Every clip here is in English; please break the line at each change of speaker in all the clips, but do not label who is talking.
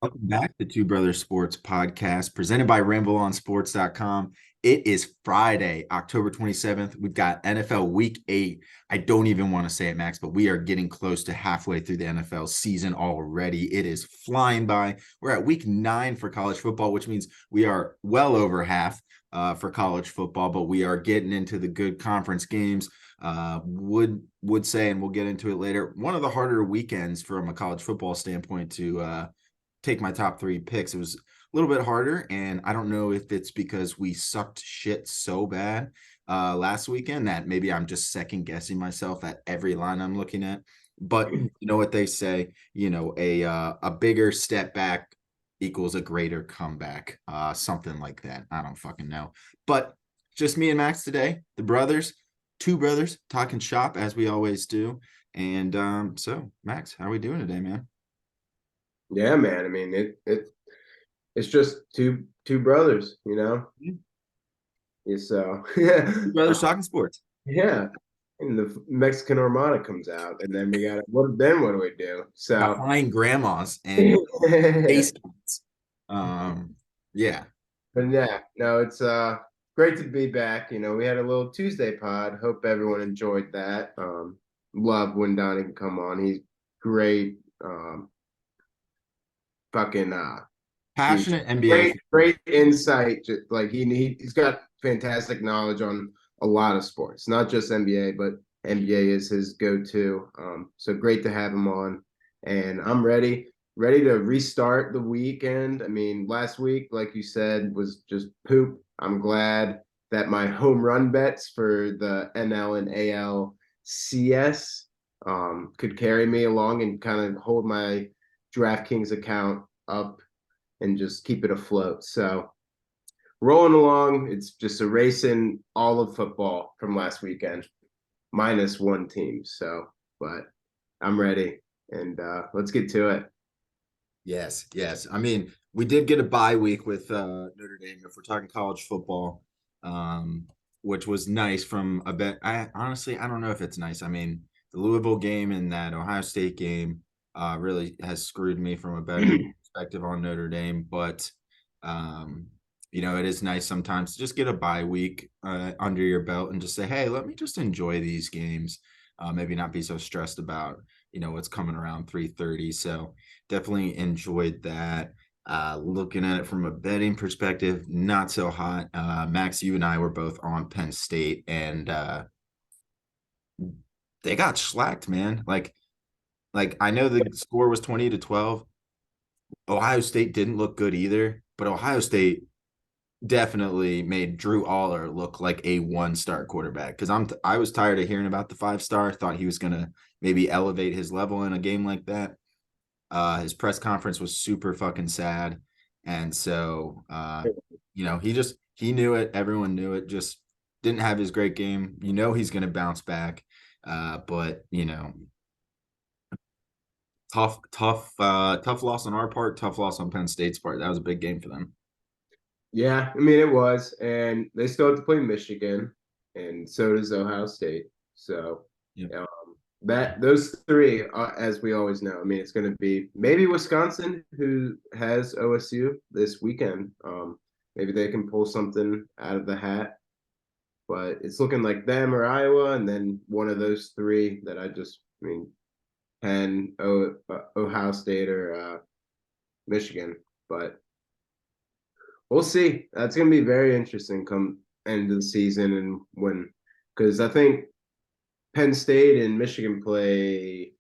Welcome back to Two Brothers Sports Podcast, presented by RambleOnSports.com. It is Friday, October 27th. We've got NFL Week 8. I don't even want to say it, Max, but we are getting close to halfway through the NFL season already. It is flying by. We're at Week 9 for college football, which means we are well over half for college football, but we are getting into the good conference games. Would say, and we'll get into it later, one of the harder weekends from a college football standpoint to take my top three picks. It was a little bit harder, and I don't know if it's because we sucked shit so bad last weekend that maybe I'm just second guessing myself at every line I'm looking at. But you know what they say, a bigger step back equals a greater comeback, something like that. I don't fucking know. But just me and Max today, the brothers, two brothers talking shop as we always do. And so Max, how are we doing today, man?
Yeah, man. I mean, it's just two brothers, you know. So yeah,
Two brothers talking sports.
yeah. And the Mexican Armada comes out, and then we got what? Then what do we do?
Got
So,
flying grandmas and
but
face cats. Yeah.
yeah, no, it's great to be back. You know, we had a little Tuesday pod. Hope everyone enjoyed that. Love when Donnie can come on. He's great. Fucking Dude,
Passionate NBA.
great insight. Like he's got fantastic knowledge on a lot of sports, not just NBA, but NBA is his go-to. So great to have him on, and I'm ready to restart the weekend. I mean, last week, like you said, was just poop. I'm glad that my home run bets for the NL and AL CS could carry me along and kind of hold my DraftKings account up and just keep it afloat. So rolling along, it's just erasing all of football from last weekend, minus one team. So, but I'm ready, and let's get to it.
Yes, yes. I mean, we did get a bye week with Notre Dame if we're talking college football, which was nice from a bet. I honestly I don't know if it's nice. I mean, the Louisville game and that Ohio State game really has screwed me from a betting perspective on Notre Dame, but um, it is nice sometimes to just get a bye week under your belt and just say, hey, let me just enjoy these games. Maybe not be so stressed about, what's coming around 3:30. So definitely enjoyed that. Looking at it from a betting perspective, not so hot. Max, you and I were both on Penn State, and they got slacked, man. Like I know the score was 20-12. Ohio State didn't look good either, but Ohio State definitely made Drew Aller look like a one-star quarterback. Because I was tired of hearing about the five-star. Thought he was gonna maybe elevate his level in a game like that. His press conference was super fucking sad. And so, he knew it. Everyone knew it. Just didn't have his great game. He's going to bounce back. But, tough loss on our part, tough loss on Penn State's part. That was a big game for them.
Yeah, I mean it was, and they still have to play Michigan, and so does Ohio State. So
Yeah.
um, that those three, as we always know, I mean it's going to be maybe Wisconsin, who has OSU this weekend. Maybe they can pull something out of the hat, but it's looking like them or Iowa, and then one of those three that I mean, Penn, Ohio State, or Michigan. But we'll see. That's going to be very interesting come end of the season and when, because I think Penn State and Michigan play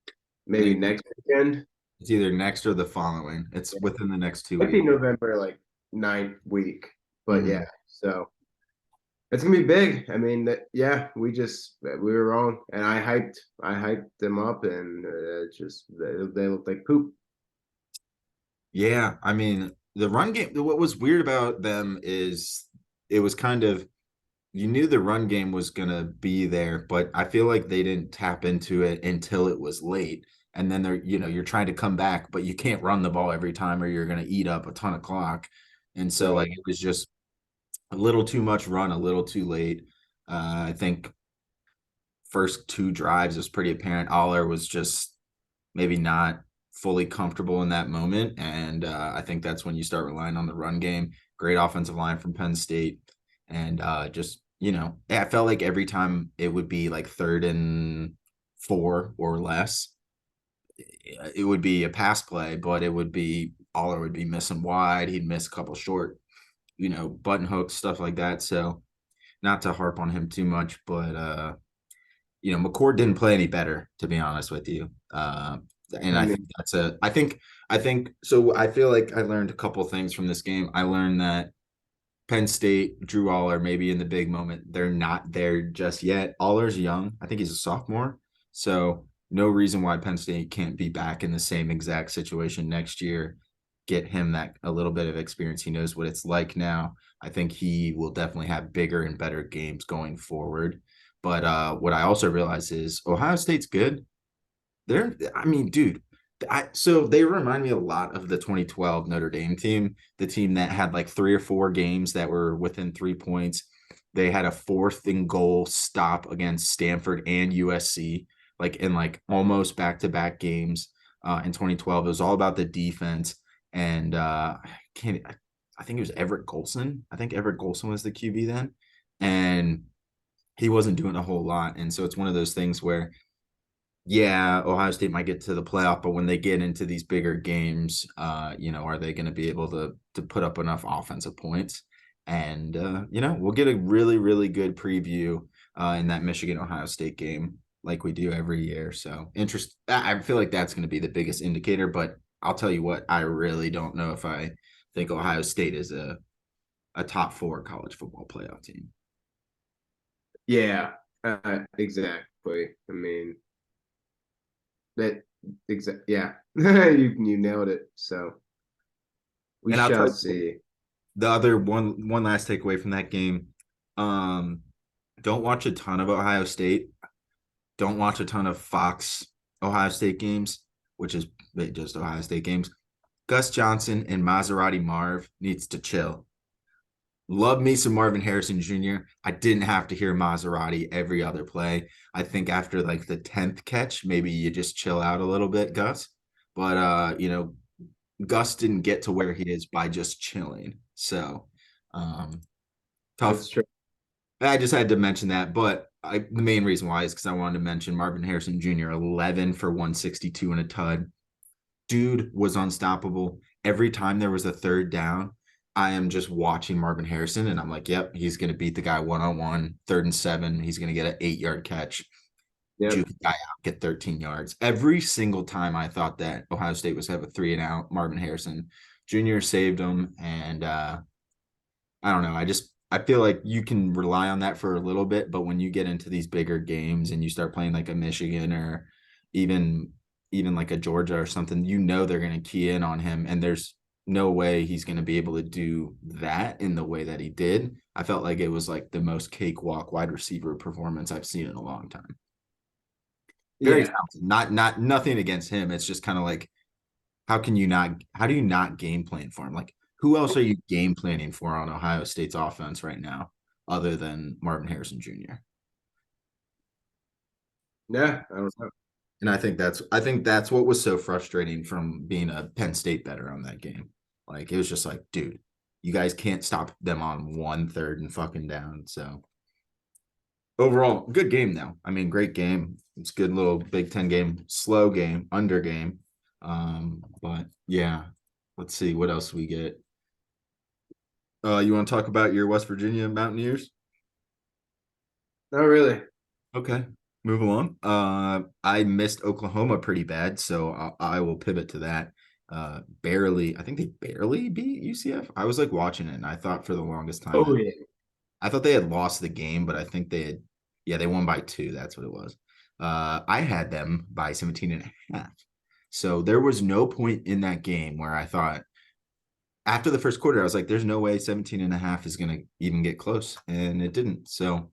I
maybe
think
next weekend.
it's either next or the following. It's within the next two
Might be
weeks.
November, like ninth week. But
Mm-hmm.
yeah, so it's gonna be big. I mean, yeah, we were wrong, and I hyped them up, and just they look like poop.
Yeah, I mean, the run game, what was weird about them is it was kind of, you knew the run game was going to be there, but I feel like they didn't tap into it until it was late. And then you're trying to come back, but you can't run the ball every time or you're going to eat up a ton of clock. And so,
Right.
like, it was just a little too much run, a little too late. I think first two drives was pretty apparent. Aller was just maybe not fully comfortable in that moment. And I think that's when you start relying on the run game. Great offensive line from Penn State. And just, I felt like every time it would be like 3rd and 4 or less, it would be a pass play, but it would be Aller would be missing wide. He'd miss a couple short, button hooks, stuff like that. So not to harp on him too much, but McCord didn't play any better, to be honest with you. And
I
I
mean,
think I think so. I feel like I learned a couple things from this game. I learned that Penn State, Drew Aller, maybe in the big moment, they're not there just yet. Aller's young. I think he's a sophomore. So no reason why Penn State can't be back in the same exact situation next year. Get him that a little bit of experience. He knows what it's like now. I think he will definitely have bigger and better games going forward. But what I also realize is Ohio State's good. I mean, dude, so they remind me a lot of the 2012 Notre Dame team, the team that had like 3 or 4 games that were within 3 points. They had a 4th-and-goal stop against Stanford and USC, like in like almost back-to-back games in 2012. It was all about the defense. And I think it was Everett Golson. I think Everett Golson was the QB then. And he wasn't doing a whole lot. And so it's one of those things where yeah, Ohio State might get to the playoff, but when they get into these bigger games, are they going to be able to put up enough offensive points? And we'll get a really, really good preview in that Michigan Ohio State game, like we do every year. So I feel like that's going to be the biggest indicator. But I'll tell you what, I really don't know if I think Ohio State is a top 4 college football playoff team.
yeah, exactly. I mean, yeah, you nailed it. So we
And I'll tell
shall
you
see.
the other one last takeaway from that game. Um, don't watch a ton of Ohio State. Don't watch a ton of Fox Ohio State games, which is just Ohio State games. Gus Johnson and Maserati Marv needs to chill. Love me some Marvin Harrison Jr. I didn't have to hear Maserati every other play. I think after like the 10th catch, maybe you just chill out a little bit, Gus. But Gus didn't get to where he is by just chilling. So tough.
That's true.
I just had to mention that. But the main reason why is because I wanted to mention Marvin Harrison Jr. 11 for 162 and a tud. Dude was unstoppable. Every time there was a 3rd down, I am just watching Marvin Harrison, and I'm like, yep, he's going to beat the guy 1-on-1, 3rd and 7. He's going to get an 8-yard catch.
Yep.
Juke the guy out, get 13 yards. Every single time I thought that Ohio State was have a 3-and-out, Marvin Harrison Jr. saved him. And I don't know. I feel like you can rely on that for a little bit, but when you get into these bigger games and you start playing like a Michigan or even like a Georgia or something, they're going to key in on him, and there's no way he's going to be able to do that in the way that he did. I felt like it was like the most cakewalk wide receiver performance I've seen in a long time. Very
Yeah.
talented. Not nothing against him. It's just kind of like, how do you not game plan for him? Like, who else are you game planning for on Ohio State's offense right now other than Marvin Harrison Jr.?
Yeah, I don't know.
And I think that's what was so frustrating from being a Penn State better on that game. Like, it was just like, dude, you guys can't stop them on 1/3 and fucking down. So overall, good game though. I mean, great game. It's a good little Big Ten game, slow game, under game. But yeah, let's see what else we get. You want to talk about your West Virginia Mountaineers?
Not really.
Okay, move along. I missed Oklahoma pretty bad, so I will pivot to that. I think they barely beat UCF. I was like watching it, and I thought for the longest time
Oh yeah.
I thought they had lost the game, but I think they won by 2. That's what it was. I had them by 17 and a half. So there was no point in that game where I thought after the first quarter, I was like, there's no way 17 and a half is going to even get close. And it didn't. So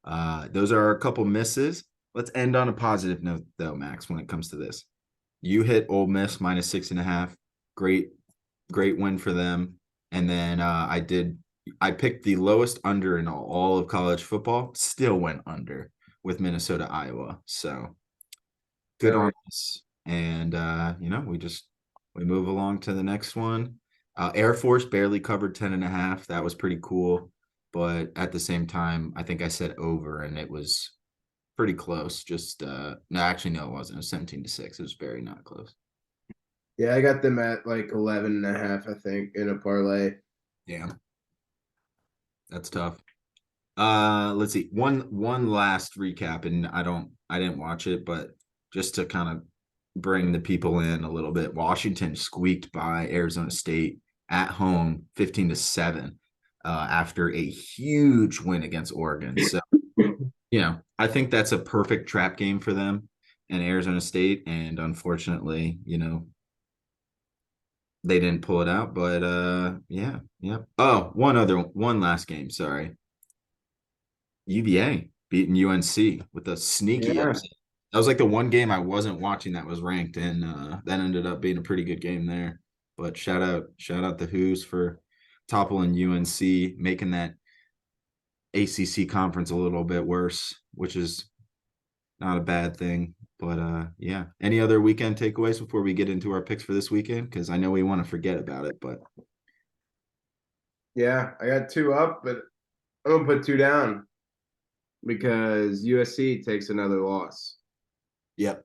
those are a couple misses. Let's end on a positive note, though, Max, when it comes to this. You hit Ole Miss minus 6.5. Great win for them. And then I picked the lowest under in all of college football, still went under with Minnesota, Iowa. So good on us. And we move along to the next one. Air Force barely covered 10.5. That was pretty cool. But at the same time, I think I said over and it was pretty close. Just no, actually, no, it wasn't. It was 17-6. It was very not close.
Yeah, I got them at like 11.5, I think, in a parlay.
Yeah. That's tough. Let's see. One last recap, and I didn't watch it, but just to kind of bring the people in a little bit. Washington squeaked by Arizona State at home 15-7 after a huge win against Oregon. So, I think that's a perfect trap game for them and Arizona State. And unfortunately, they didn't pull it out. But yeah. Oh, one last game. Sorry. UVA beating UNC with a sneaky
Yeah.
upset. That was like the one game I wasn't watching that was ranked, and that ended up being a pretty good game there. But shout out the Hoos for toppling UNC, making that ACC conference a little bit worse, which is not a bad thing. But yeah. Any other weekend takeaways before we get into our picks for this weekend? Because I know we want to forget about it, but
Yeah, I got two up, but I'm gonna put two down because USC takes another loss.
yep.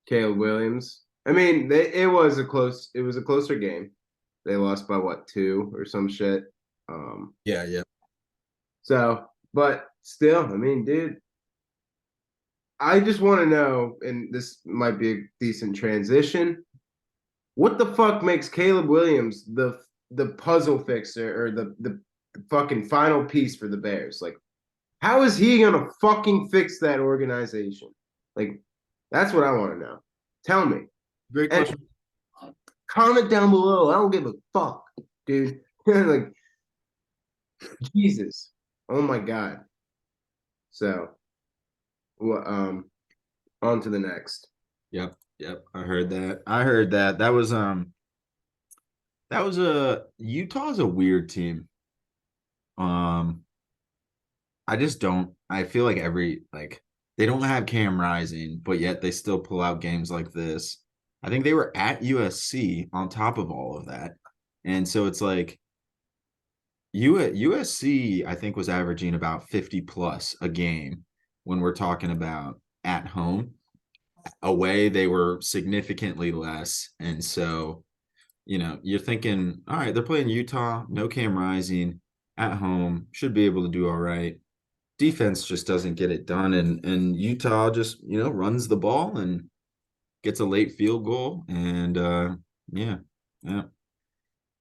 Caleb Williams. I mean, it was a closer game. They lost by what, two or some shit.
Yeah.
So, but still, I mean, dude, I just want to know, and this might be a decent transition. What the fuck makes Caleb Williams the puzzle fixer or the fucking final piece for the Bears? Like, how is he gonna fucking fix that organization? Like, that's what I want to know. Tell me.
Great
And
question.
comment down below. I don't give a fuck, dude. Like, Jesus. Oh my God. So, well, on to the next.
Yep. I heard that. That was a Utah's a weird team. Um, I just don't. I feel like they don't have Cam Rising, but yet they still pull out games like this. I think they were at USC on top of all of that, and so it's like USC. I think was averaging about 50 plus a game when we're talking about at home. Away, they were significantly less, and so you're thinking, all right, they're playing Utah, no Cam Rising at home, should be able to do all right. Defense just doesn't get it done, and Utah just runs the ball and gets a late field goal, and yeah, yeah,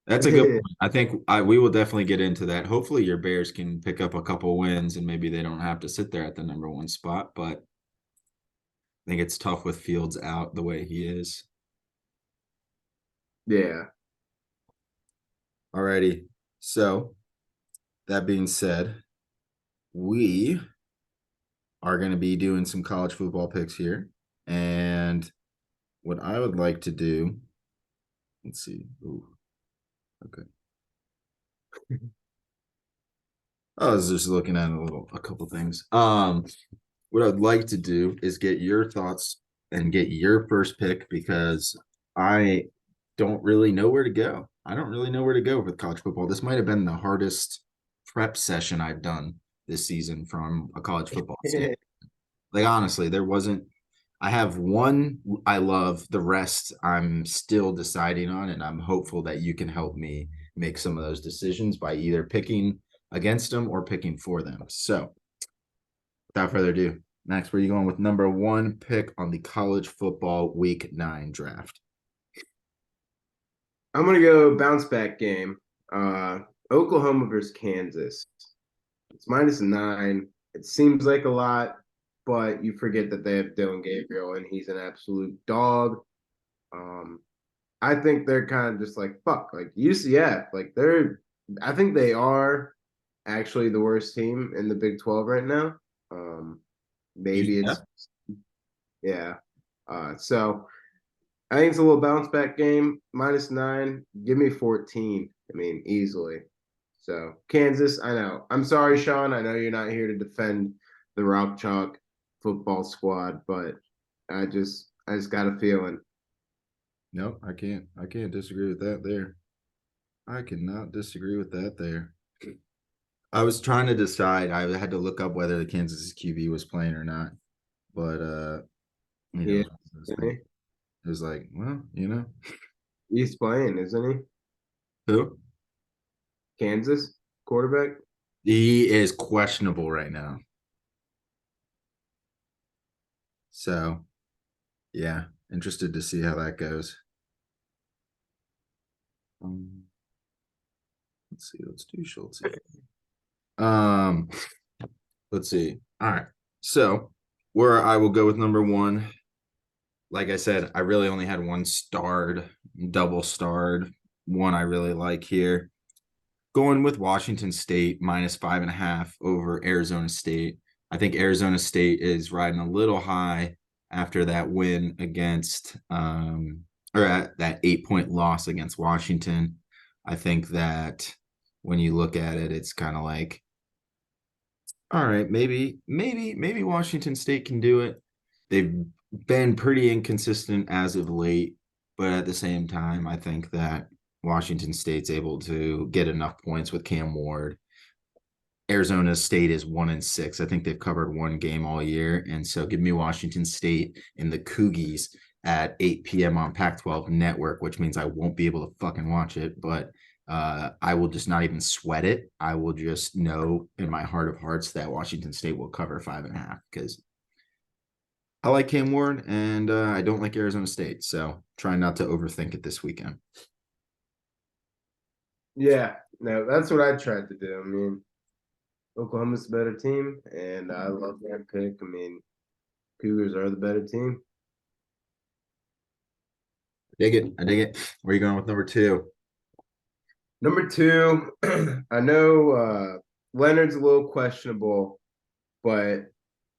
that's a good point. I think we will definitely get into that. Hopefully, your Bears can pick up a couple wins, and maybe they don't have to sit there at the number one spot. But I think it's tough with Fields out the way he is.
Yeah.
Alrighty, so that being said, we are going to be doing some college football picks here. And what I would like to do, let's see. Ooh, okay. I was just looking at a couple things. What I'd like to do is get your thoughts and get your first pick because I don't really know where to go. I don't really know where to go with college football. This might have been the hardest prep session I've done this season from a college football standpoint. Like honestly, there wasn't. I have one I love. The rest I'm still deciding on, and I'm hopeful that you can help me make some of those decisions by either picking against them or picking for them. So, without further ado, Max, where are you going with number one pick on the college football Week 9 draft?
I'm gonna go bounce back game. Oklahoma versus Kansas. It's -9. It seems like a lot, but you forget that they have Dylan Gabriel and he's an absolute dog. I think they're kind of just like fuck, like UCF, like I think they are actually the worst team in the Big 12 right now. Maybe
Yeah.
it's yeah. So I think it's a little bounce back game. -9. Give me 14. I mean, easily. So Kansas, I know. I'm sorry, Sean. I know you're not here to defend the Rock Chalk football squad, but I just got a feeling.
Nope, I can't disagree with that there. I cannot disagree with that there. I was trying to decide. I had to look up whether the Kansas QB was playing or not. But
Yeah,
it was like, well,
he's playing, isn't he?
who?
Kansas quarterback.
He is questionable right now. So yeah, interested to see how that goes. Let's see. Let's do Schultz. Um, let's see. All right. So where I will go with number one, like I said, I really only had one double starred, one I really like here. Going with Washington State -5.5 over Arizona State. I think Arizona State is riding a little high after that win against or at that 8-point loss against Washington. I think that when you look at it, it's kind of like, all right, maybe Washington State can do it. They've been pretty inconsistent as of late, but at the same time, I think that Washington State's able to get enough points with Cam Ward. Arizona State is 1-6. I think they've covered one game all year. And so give me Washington State and the Cougies at 8 p.m. on Pac-12 Network, which means I won't be able to fucking watch it, but I will just not even sweat it. I will just know in my heart of hearts that Washington State will cover 5.5 because I like Cam Ward and I don't like Arizona State. So try not to overthink it this weekend.
Yeah, no, that's what I tried to do. I mean, Oklahoma's the better team, and I love that pick. I mean, Cougars are the better team.
Dig it. I dig it. Where are you going with number two?
Number two, I know Leonard's a little questionable, but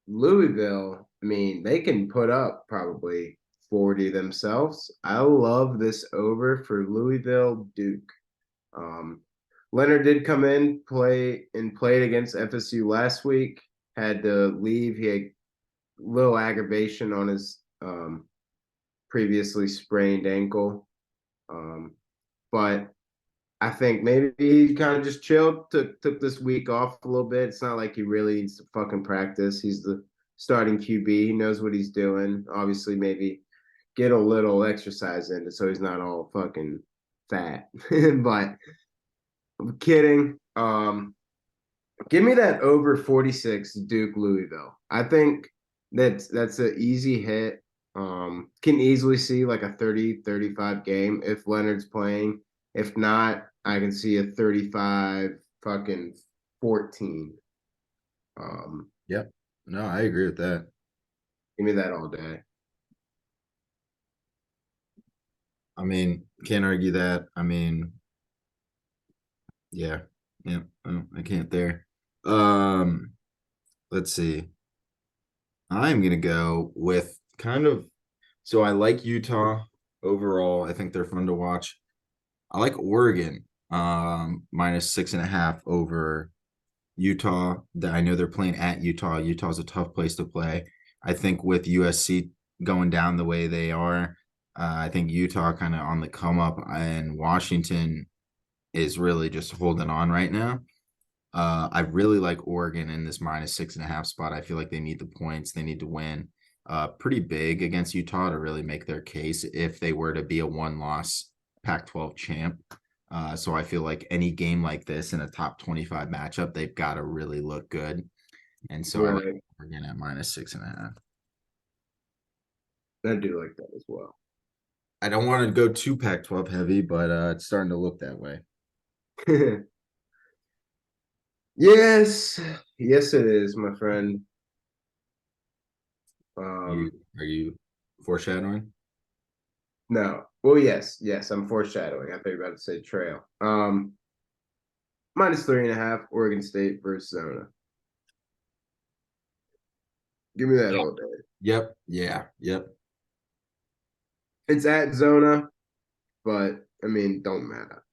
Louisville, I mean, they can put up probably 40 themselves. I love this over for Louisville Duke. Um, Leonard did come in, played against FSU last week, had to leave. He had little aggravation on his previously sprained ankle. But I think maybe he kind of just chilled, took this week off a little bit. It's not like he really needs to fucking practice. He's the starting QB. He knows what he's doing. Obviously, maybe get a little exercise in it so he's not all fucking fat. But I'm kidding. Give me that over 46 Duke Louisville. I think that's an easy hit. Can easily see like a 30-35 game if Leonard's playing. If not, I can see a 35 fucking 14.
Yep. No, I agree with that.
Give me that all day.
I mean, can't argue that. I mean, yeah. Yeah. Oh, I can't there. Let's see. I'm gonna go with kind of so I like Utah overall. I think they're fun to watch. I like Oregon, -6.5 over Utah. That I know they're playing at Utah. Utah's a tough place to play. I think with USC going down the way they are, I think Utah kind of on the come up, and Washington is really just holding on right now. I really like Oregon in this -6.5 spot. I feel like they need the points. They need to win pretty big against Utah to really make their case if they were to be a one-loss Pac-12 champ. So I feel like any game like this in a top 25 matchup, they've got to really look good. And so I like Oregon at -6.5.
I do like that as well.
I don't want to go too Pac-12 heavy, but it's starting to look that way.
Yes, yes, it is, my friend.
Are you foreshadowing?
No. Well, yes, I'm foreshadowing. I thought you were about to say trail. -3.5, Oregon State versus Zona. Give me that all day.
Yep. Yeah. Yep.
It's at Zona, but I mean, don't matter.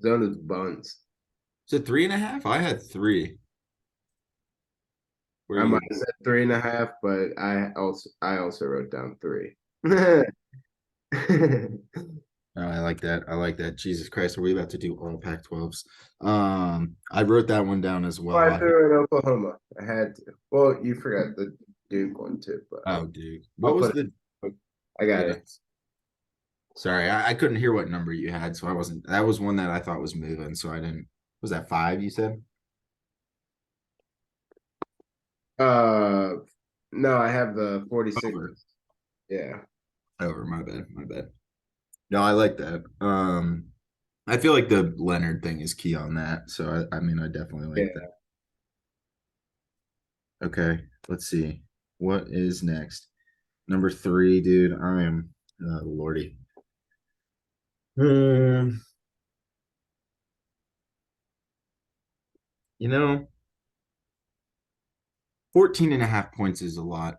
Zona's buns.
Is it 3.5? I had 3. Where
I
you?
might have said 3.5, but I also wrote down 3.
Oh, I like that. I like that. Jesus Christ, are we about to do all Pac-12s? I wrote that one down as
Oh, I
well.
threw in Oklahoma. I had to. Well, you forgot the Duke one too, but
Oh, dude.
I'll
What was
put
the
it. I got
yeah.
it.
Sorry, I couldn't hear what number you had, so I wasn't that was one that I thought was moving, so I didn't was that 5 you said?
Uh, no, I have the 46.
Over.
Yeah.
Over, my bad, my bad. No, I like that. I feel like the Leonard thing is key on that. So I mean I definitely like that.
Yeah.
Okay, let's see. What is next? Number 3, dude. I am Lordy. Hmm, you know, 14.5 points is a lot.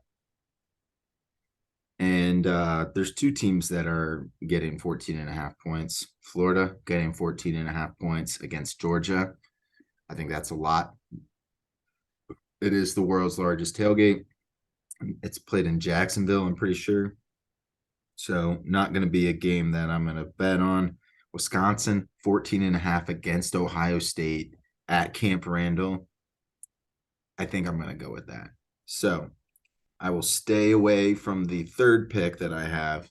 And there's two teams that are getting 14.5 points. Florida getting 14.5 points against Georgia. I think that's a lot. It is the world's largest tailgate. It's played in Jacksonville, I'm pretty sure. So not going to be a game that I'm going to bet on. Wisconsin 14.5 against Ohio State at Camp Randall. I think I'm going to go with that. So I will stay away from the third pick that I have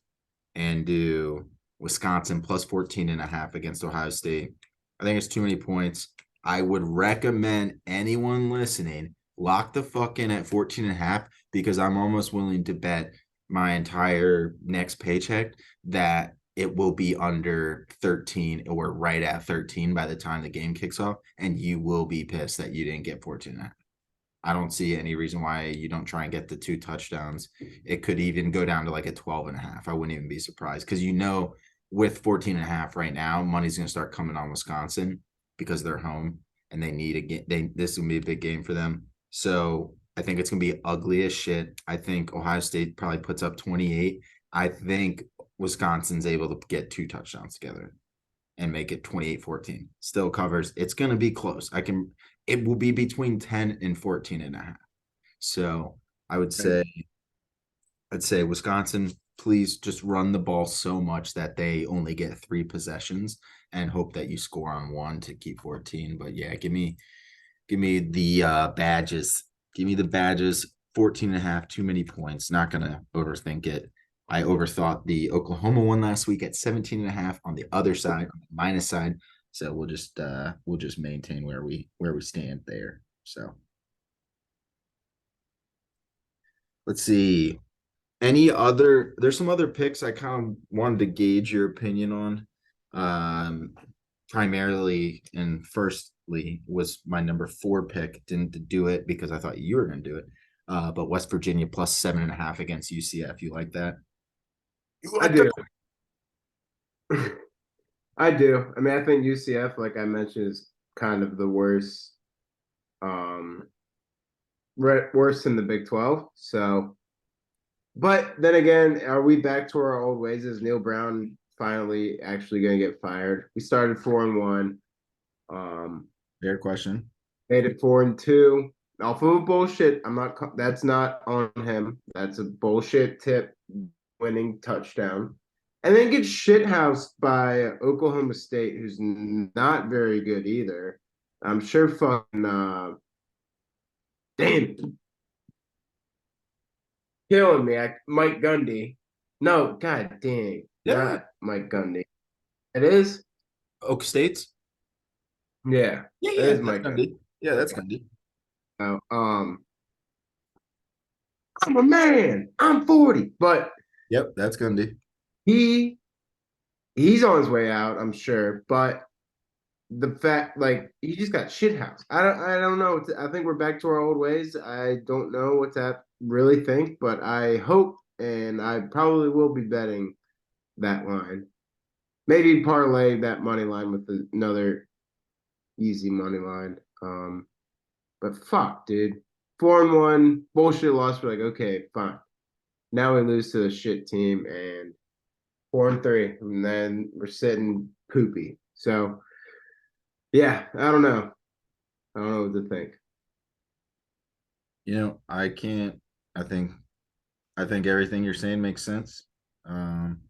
and do Wisconsin plus 14.5 against Ohio State. I think it's too many points. I would recommend anyone listening lock the fuck in at 14.5 because I'm almost willing to bet my entire next paycheck that it will be under 13 or right at 13 by the time the game kicks off. And you will be pissed that you didn't get 14.5. I don't see any reason why you don't try and get the 2 touchdowns. It could even go down to like a 12.5. I wouldn't even be surprised because with 14.5 right now, money's going to start coming on Wisconsin because they're home and they need a game. This will be a big game for them. So I think it's going to be ugly as shit. I think Ohio State probably puts up 28. I think Wisconsin's able to get 2 touchdowns together and make it 28-14. Still covers. It's going to be close. It will be between 10 and 14.5. So I would say, I'd say Wisconsin, please just run the ball so much that they only get 3 possessions and hope that you score on one to keep 14. But yeah, give me the badges. Give me the badges. 14.5, too many points. Not gonna overthink it. I overthought the Oklahoma one last week at 17.5 on the other side, on the minus side. So we'll just maintain where we stand there. So let's see. There's some other picks I kind of wanted to gauge your opinion on. Primarily and firstly was my number 4 pick. Didn't do it because I thought you were going to do it. But West Virginia plus 7.5 against UCF. You like that? You
I
like that?
do. I do. I mean, I think UCF, like I mentioned, is kind of the worst, um, worse in the Big 12. So, but then again, are we back to our old ways? Is Neil Brown finally actually going to get fired? We started 4-1.
Fair question.
Made it 4-2. Off of a bullshit. I'm not. That's not on him. That's a bullshit tip, winning touchdown, and then get shithoused by Oklahoma State, who's not very good either. I'm sure. Fucking damn, killing me. Mike Gundy. No, god dang,
Yeah.
not Mike Gundy. It is.
Oak State's?
Yeah,
Yeah,
it
yeah.
is
That's
Mike
gonna
Gundy.
be. Yeah, that's
Okay.
gonna be.
Oh, I'm a man. I'm 40, but
Yep, that's gonna be.
he he's on his way out, I'm sure. But the fact, like, he just got shithoused. I don't know. I think we're back to our old ways. I don't know what to really think, but I hope, and I probably will be betting that line. Maybe parlay that money line with another easy money line. But fuck, dude, 4-1 bullshit loss. We're like, okay, fine. Now we lose to a shit team, and 4-3, and then we're sitting poopy. So yeah, I don't know. I don't know what to think.
I can't. I think I think everything you're saying makes sense. Um,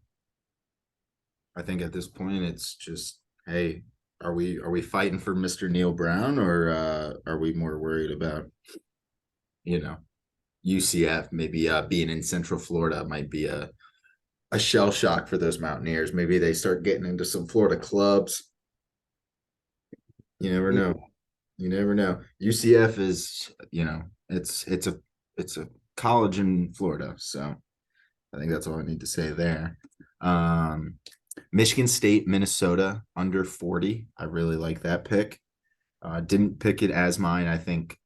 I think at this point it's just, hey, are we fighting for Mr. Neil Brown, or are we more worried about, you know, UCF maybe being in Central Florida might be a shell shock for those Mountaineers. Maybe they start getting into some Florida clubs. You never
Yeah.
know. You never know. UCF is, it's a college in Florida, so I think that's all I need to say there. Um, Michigan State, Minnesota under 40. I really like that pick. Didn't pick it as mine. I think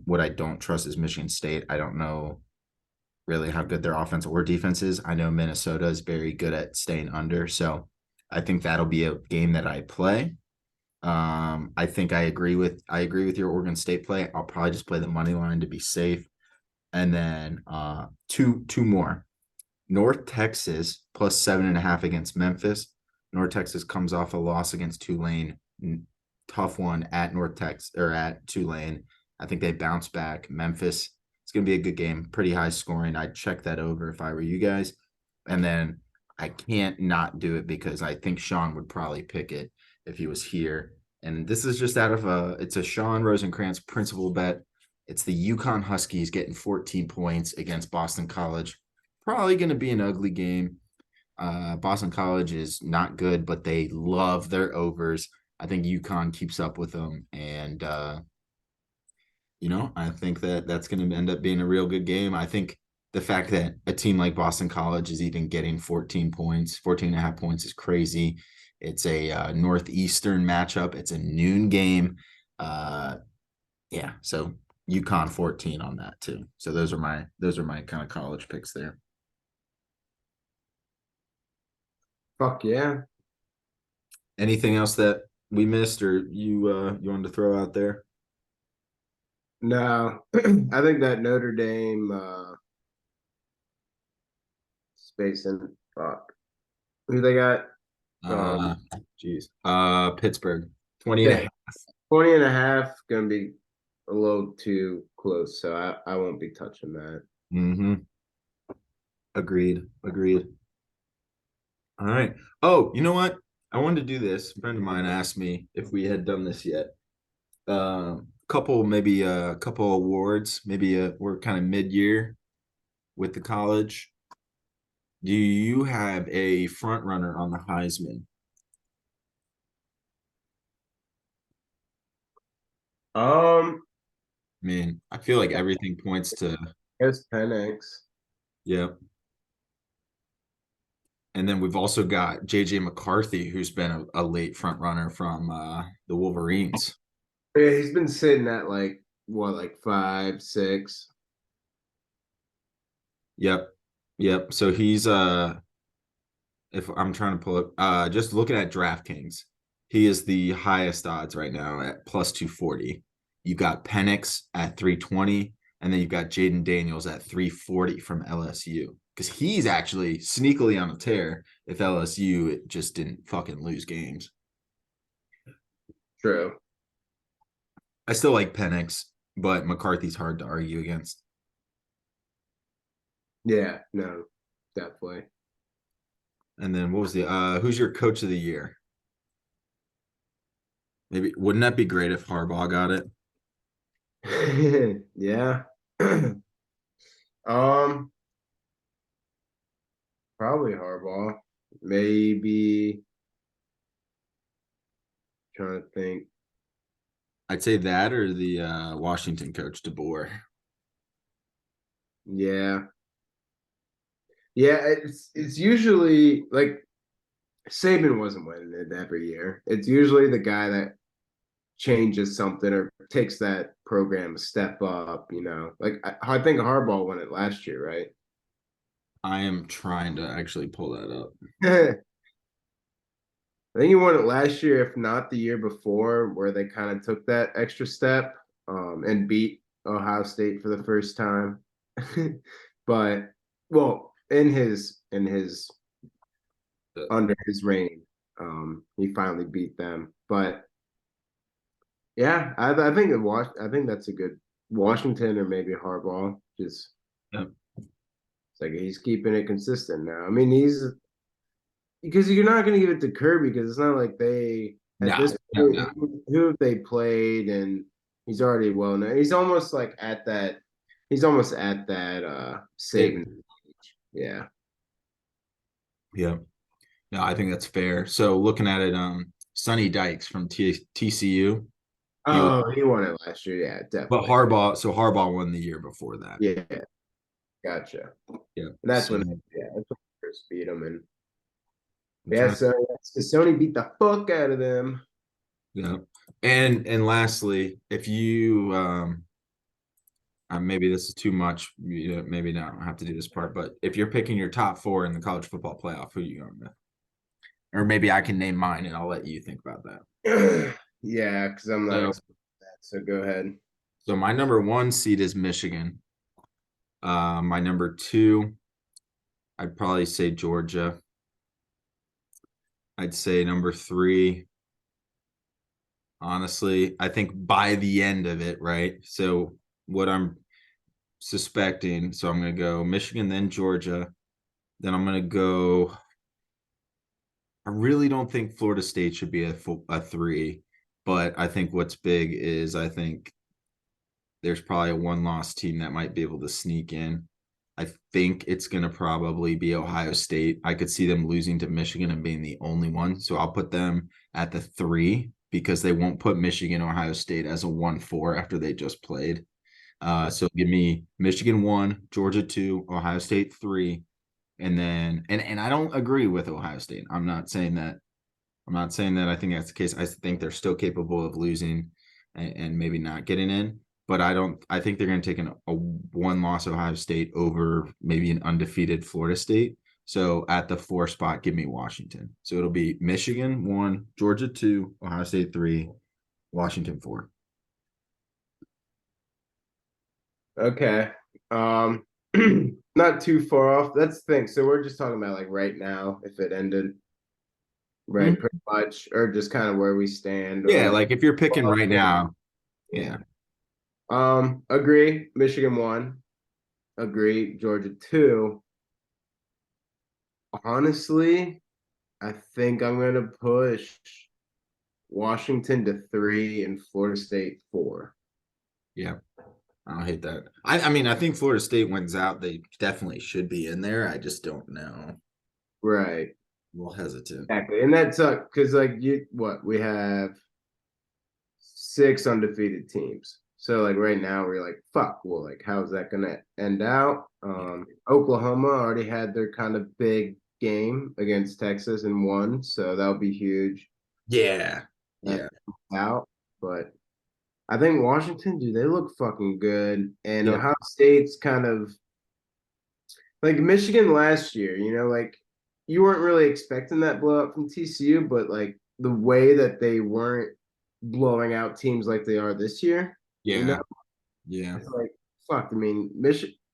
what I don't trust is Michigan State. I don't know really how good their offense or defense is. I know Minnesota is very good at staying under. So I think that'll be a game that I play. I think I agree with your Oregon State play. I'll probably just play the money line to be safe. And then two more. North Texas plus 7.5 against Memphis. North Texas comes off a loss against Tulane. Tough one at North Texas or at Tulane. I think they bounce back. Memphis, it's going to be a good game. Pretty high scoring. I'd check that over if I were you guys. And then I can't not do it because I think Sean would probably pick it if he was here. And this is just it's a Sean Rosenkrantz principal bet. It's the UConn Huskies getting 14 points against Boston College. Probably going to be an ugly game. Boston College is not good, but they love their overs. I think UConn keeps up with them, and I think that that's going to end up being a real good game. I think the fact that a team like Boston College is even getting 14 points, 14 and a half points is crazy. It's a Northeastern matchup. It's a noon game. Yeah, so UConn 14 on that too. So those are my kind of college picks there.
Fuck yeah.
Anything else that we missed or you wanted to throw out there?
No, I think that Notre Dame space and fuck. Who they got?
Uh,
Um,
geez. Pittsburgh 20 and a
yeah,
half.
20 and a half gonna be a little too close, so I won't be touching that.
Mm-hmm. Agreed. Agreed. All right. Oh, you know what? I wanted to do this. A friend of mine asked me if we had done this yet. Maybe a couple awards. Maybe we're kind of mid-year with the college. Do you have a front runner on the Heisman?
Um,
I mean, I feel like everything points to,
it's Penix.
yeah. And then we've also got JJ McCarthy, who's been a late front runner from the Wolverines.
Yeah, he's been sitting at like what, like 5, 6.
Yep. Yep. So he's if I'm trying to pull up just looking at DraftKings, he is the highest odds right now at plus 240. You got Penix at 320, and then you've got Jaden Daniels at 340 from LSU. Because he's actually sneakily on a tear if LSU just didn't fucking lose games.
True.
I still like Penix, but McCarthy's hard to argue against.
Yeah, no, definitely.
And then what was the who's your coach of the year? Maybe wouldn't that be great if Harbaugh got it?
Yeah. Um, Probably Harbaugh. Maybe trying to think.
I'd say that or the Washington coach DeBoer.
Yeah. Yeah, it's usually like Saban wasn't winning it every year. It's usually the guy that changes something or takes that program a step up, you know. Like I think Harbaugh won it last year, right?
I am trying to actually pull that up.
I think he won it last year, if not the year before, where they kind of took that extra step and beat Ohio State for the first time. But well, in his under his reign, he finally beat them. But yeah, I think that's a good. Washington or maybe Harbaugh. Just
Yeah.
it's like he's keeping it consistent now. I mean, he's because you're not going to give it to Kirby because it's not like they at
No,
this
no,
point
no.
who have they played and he's already well known. He's almost like at that. He's almost at that
It,
saving. Yeah.
yeah. No, I think that's fair. So looking at it, Sonny Dykes from TCU, he was,
Oh, he won it last year. Yeah,
but
definitely.
Harbaugh won the year before that.
Yeah, gotcha.
Yeah.
And that's
So
when, yeah, that's when they first beat him. And
I'm
yeah,
trying to,
so Sony beat the fuck out of them.
yeah. And lastly, if you maybe this is too much, maybe not, I don't have to do this part, but if you're picking your top four in the college football playoff, who are you going with? Or maybe I can name mine and I'll let you think about that.
Yeah, because I'm not
So,
expecting that. So go ahead.
so my number one seed is Michigan. My number two, I'd probably say Georgia. I'd say number three, honestly, I think by the end of it, right? So what I'm suspecting, so I'm going to go Michigan, then Georgia. Then I'm going to go. I really don't think Florida State should be a three, but I think what's big is I think there's probably a one-loss team that might be able to sneak in. I think it's going to probably be Ohio State. I could see them losing to Michigan and being the only one. So I'll put them at the three because they won't put Michigan, Ohio State as a 1-4 after they just played. So give me Michigan 1, Georgia 2, Ohio State 3, and then and I don't agree with Ohio State. I'm not saying that. I'm not saying that I think that's the case. I think they're still capable of losing and maybe not getting in. But I don't. I think they're going to take a one-loss Ohio State over maybe an undefeated Florida State. So at the 4 spot, give me Washington. So it'll be Michigan 1, Georgia 2, Ohio State 3, Washington 4.
Okay. Um, not too far off. That's the thing. So we're just talking about like right now, if it ended, right, pretty much, or just kind of where we stand,
Yeah,
or
like if you're picking right now,
yeah.
yeah.
Agree. Michigan 1. Agree. Georgia 2. Honestly, I think I'm gonna push Washington to 3 and Florida State 4.
Yeah. I don't hate that. I mean, I think Florida State wins out. They definitely should be in there. I just don't know.
Right.
A little hesitant.
Exactly. And that sucks because like we have 6 undefeated teams. So like right now we're like, fuck, well, like how's that gonna end out? Oklahoma already had their kind of big game against Texas and won, so that'll be huge.
Yeah.
That
Yeah.
out. But I think Washington, dude, they look fucking good. And
Yeah.
Ohio State's kind of like Michigan last year, like you weren't really expecting that blowout from TCU, but like the way that they weren't blowing out teams like they are this year,
Yeah. Yeah.
it's like fuck. I mean,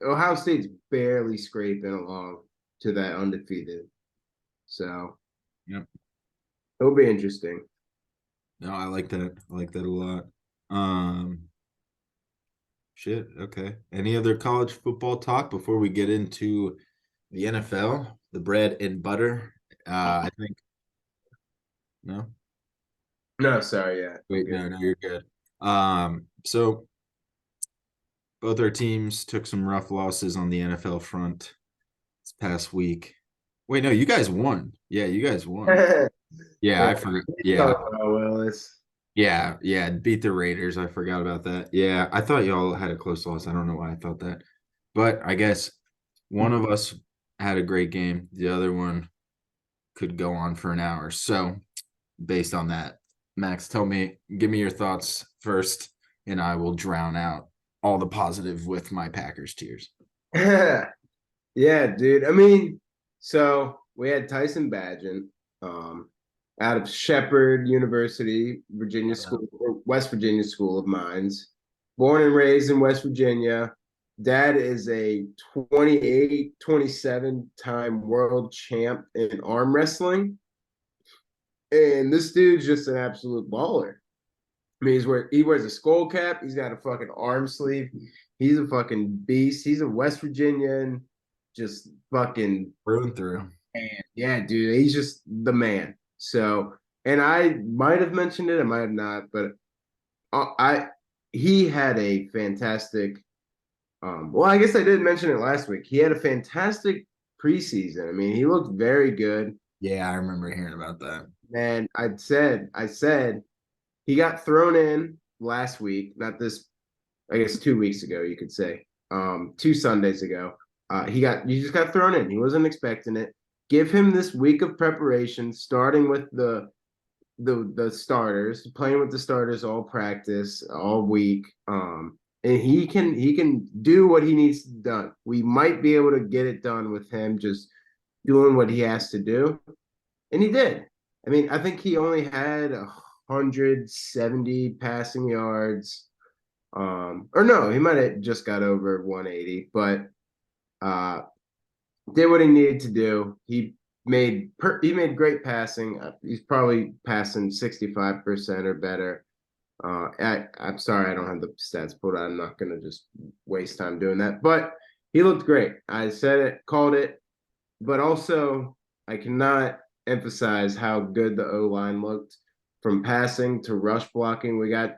Ohio State's barely scraping along to that undefeated. So
Yep.
it'll be interesting.
No, I like that. I like that a lot. Um, shit. Okay. Any other college football talk before we get into the NFL, the bread and butter? I think no.
No, sorry, yeah, I'm
Wait,
good.
no, you're good. So both our teams took some rough losses on the NFL front this past week. Wait, no, you guys won. Yeah, you guys won. Yeah,
Yeah,
I forgot.
we
Yeah,
talk about Willis.
yeah. Beat the Raiders. I forgot about that. Yeah, I thought y'all had a close loss. I don't know why I thought that, but I guess one of us had a great game. The other one could go on for an hour. So, based on that, Max, give me your thoughts first, and I will drown out all the positive with my Packers tears.
Yeah, dude. I mean, so we had Tyson Badgett, um, out of Shepherd University, Virginia School, or West Virginia School of Mines, born and raised in West Virginia. Dad is a 28, 27-time world champ in arm wrestling. And this dude's just an absolute baller. I mean, he wears a skull cap. He's got a fucking arm sleeve. He's a fucking beast. He's a West Virginian, just fucking
Through and through.
man. Yeah, dude. He's just the man. So, and I might have mentioned it, I might have not, but I he had a fantastic. Well, I guess I did mention it last week. He had a fantastic preseason. I mean, he looked very good.
Yeah, I remember hearing about that.
And I said he got thrown in last week, not this, I guess 2 weeks ago, you could say. 2 Sundays ago. He just got thrown in. He wasn't expecting it. Give him this week of preparation, starting with the starters, playing with the starters all practice, all week. And he can do what he needs done. We might be able to get it done with him just doing what he has to do. And he did. I mean, I think he only had 170 passing yards. Or no, he might have just got over 180, but uh did what he needed to do. He made great passing. He's probably passing 65% or better. I'm sorry, I don't have the stats pulled out. I'm not gonna just waste time doing that. But he looked great. I said it, called it, but also I cannot emphasize how good the O line looked from passing to rush blocking. We got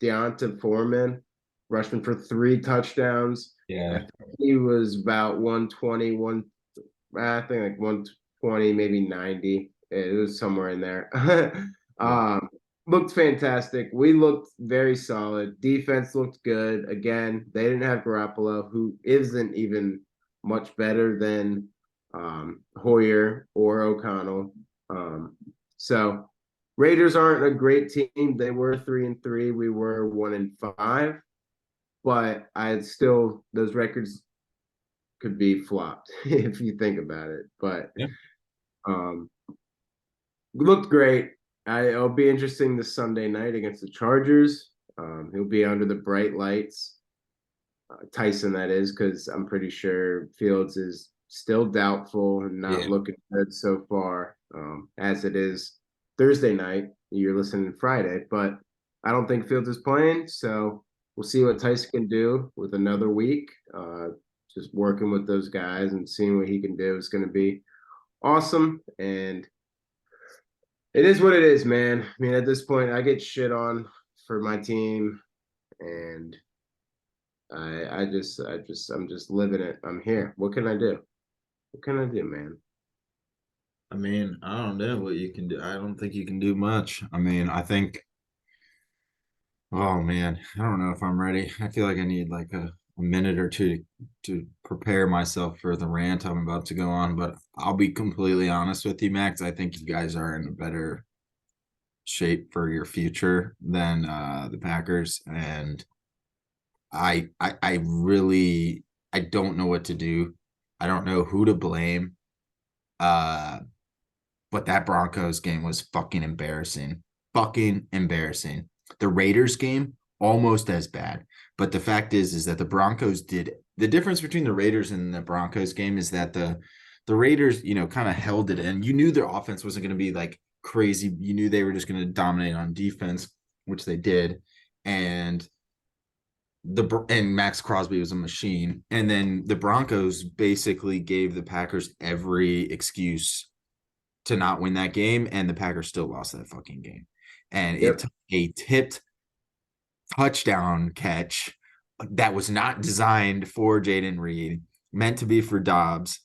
Deonta Foreman rushing for 3 touchdowns. I
Yeah.
think he was about 120, I think like 120, maybe 90. It was somewhere in there.
Yeah.
Looked fantastic. We looked very solid. Defense looked good. Again, they didn't have Garoppolo, who isn't even much better than Hoyer or O'Connell. So Raiders aren't a great team. They were 3-3. We were 1-5. But I still those records could be flopped if you think about it. But
Yeah.
um looked great. It'll be interesting this Sunday night against the Chargers. He'll be under the bright lights. Tyson, that is, because I'm pretty sure Fields is still doubtful and not
Yeah.
looking good so far. As it is Thursday night, you're listening Friday, but I don't think Fields is playing, so we'll see what Tyson can do with another week. Just working with those guys and seeing what he can do is going to be awesome. And it is what it is, man. I mean, at this point, I get shit on for my team, and I'm just living it. I'm here. What can I do? What can I do, man?
I mean, I don't know what you can do. I don't think you can do much. I mean, I think, oh man, I don't know if I'm ready. I feel like I need like a minute or two to prepare myself for the rant I'm about to go on. But I'll be completely honest with you, Max. I think you guys are in a better shape for your future than the Packers. And I really I don't know what to do. I don't know who to blame. Uh but that Broncos game was fucking embarrassing. Fucking embarrassing. The Raiders game, almost as bad. But the fact is that the Broncos did the difference between the Raiders and the Broncos game is that the Raiders, kind of held it in. You knew their offense wasn't going to be like crazy. You knew they were just going to dominate on defense, which they did. And Max Crosby was a machine. And then the Broncos basically gave the Packers every excuse to not win that game, and the Packers still lost that fucking game. And it
Yep.
took a tipped touchdown catch that was not designed for Jaden Reed, meant to be for Dobbs,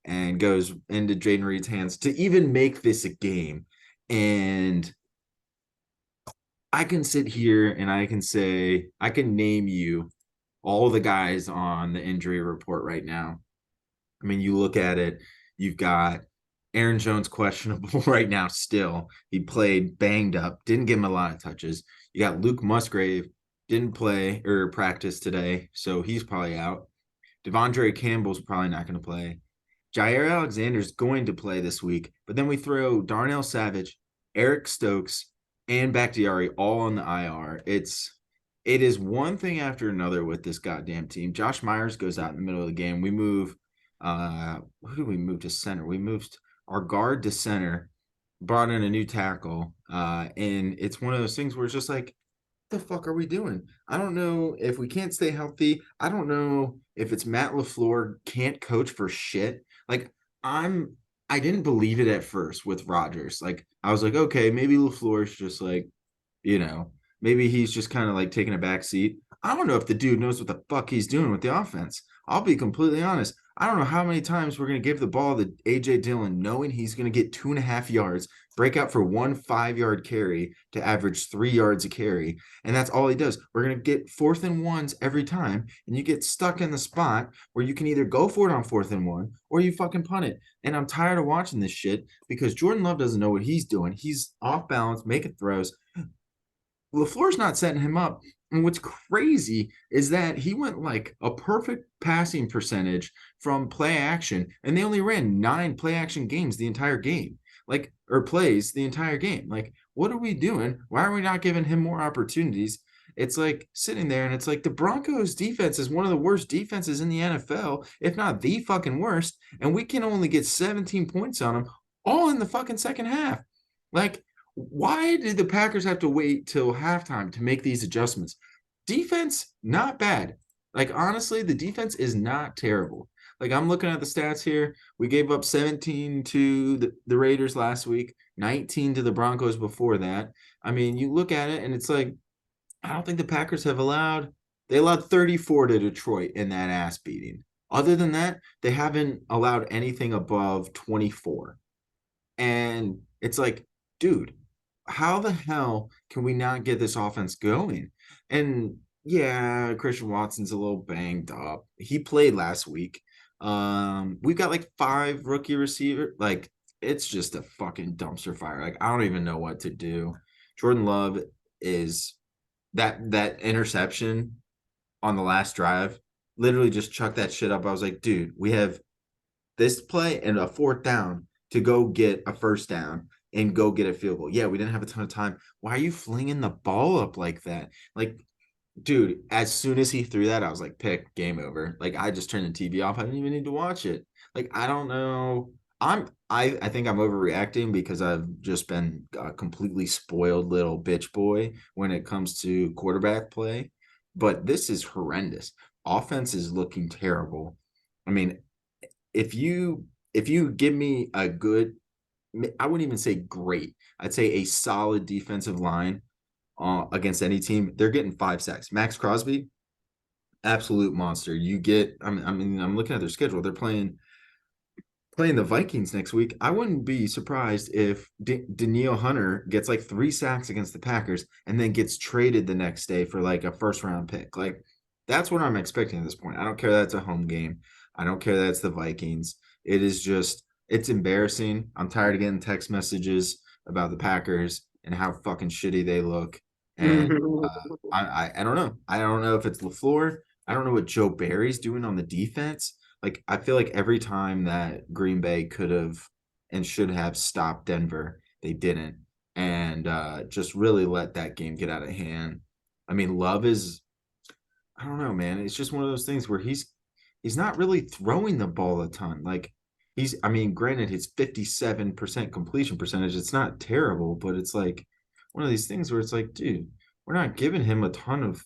and goes into Jaden Reed's hands to even make this a game. And I can sit here and I can say, I can name you all the guys on the injury report right now. I mean, you look at it, you've got Aaron Jones questionable right now still. He played banged up, didn't give him a lot of touches. You got Luke Musgrave, didn't play or practice today, so he's probably out. Devondre Campbell's probably not going to play. Jair Alexander's going to play this week, but then we throw Darnell Savage, Eric Stokes, and Bakhtiari all on the IR. It is one thing after another with this goddamn team. Josh Myers goes out in the middle of the game. We move who do we move to center? We moved our guard to center, brought in a new tackle. And it's one of those things where it's just like the fuck are we doing? I don't know if we can't stay healthy. I don't know if it's Matt LaFleur can't coach for shit. Like I'm I didn't believe it at first with Rodgers. Like I was like, okay, maybe LaFleur's just like, you know, maybe he's just kind of like taking a back seat. I don't know if the dude knows what the fuck he's doing with the offense. I'll be completely honest. I don't know how many times we're going to give the ball to AJ Dillon, knowing he's going to get 2.5 yards, break out for 1 5-yard carry to average 3 yards a carry. And that's all he does. We're going to get 4th and 1s every time. And you get stuck in the spot where you can either go for it on 4th and 1 or you fucking punt it. And I'm tired of watching this shit because Jordan Love doesn't know what he's doing. He's off balance, making throws. LaFleur's not setting him up. And what's crazy is that he went like a perfect passing percentage from play action, and they only ran 9 play action games the entire game, like, or plays the entire game. Like, what are we doing? Why are we not giving him more opportunities? It's like sitting there, and it's like the Broncos defense is one of the worst defenses in the NFL, if not the fucking worst, and we can only get 17 points on them all in the fucking second half. Like, why did the Packers have to wait till halftime to make these adjustments? Defense, not bad. Like, honestly, the defense is not terrible. Like, I'm looking at the stats here. We gave up 17 to the Raiders last week, 19 to the Broncos before that. I mean, you look at it and it's like, I don't think the Packers have they allowed 34 to Detroit in that ass beating. Other than that, they haven't allowed anything above 24. And it's like, dude, how the hell can we not get this offense going? And yeah, Christian Watson's a little banged up. He played last week. We've got like 5 rookie receiver. Like, it's just a fucking dumpster fire. Like, I don't even know what to do. Jordan Love is that interception on the last drive. Literally just chucked that shit up. I was like, dude, we have this play and a 4th down to go get a 1st down and go get a field goal. Yeah, we didn't have a ton of time. Why are you flinging the ball up like that? Like, dude, as soon as he threw that, I was like, pick, game over. Like, I just turned the TV off. I didn't even need to watch it. Like, I don't know. I think I'm overreacting because I've just been a completely spoiled little bitch boy when it comes to quarterback play. But this is horrendous. Offense is looking terrible. I mean, if you give me a good, I wouldn't even say great, I'd say a solid defensive line against any team, they're getting 5 sacks. Max Crosby, absolute monster. I'm looking at their schedule. They're playing the Vikings next week. I wouldn't be surprised if Danielle Hunter gets like 3 sacks against the Packers and then gets traded the next day for like a 1st-round pick. Like, that's what I'm expecting at this point. I don't care that it's a home game. I don't care that it's the Vikings. It is just, it's embarrassing. I'm tired of getting text messages about the Packers and how fucking shitty they look. And I don't know. I don't know if it's LaFleur. I don't know what Joe Barry's doing on the defense. Like, I feel like every time that Green Bay could have and should have stopped Denver, they didn't. And just really let that game get out of hand. I mean, Love is, I don't know, man. It's just one of those things where he's not really throwing the ball a ton. Like, I mean, granted, his 57% completion percentage, it's not terrible, but it's like one of these things where it's like, dude, we're not giving him a ton of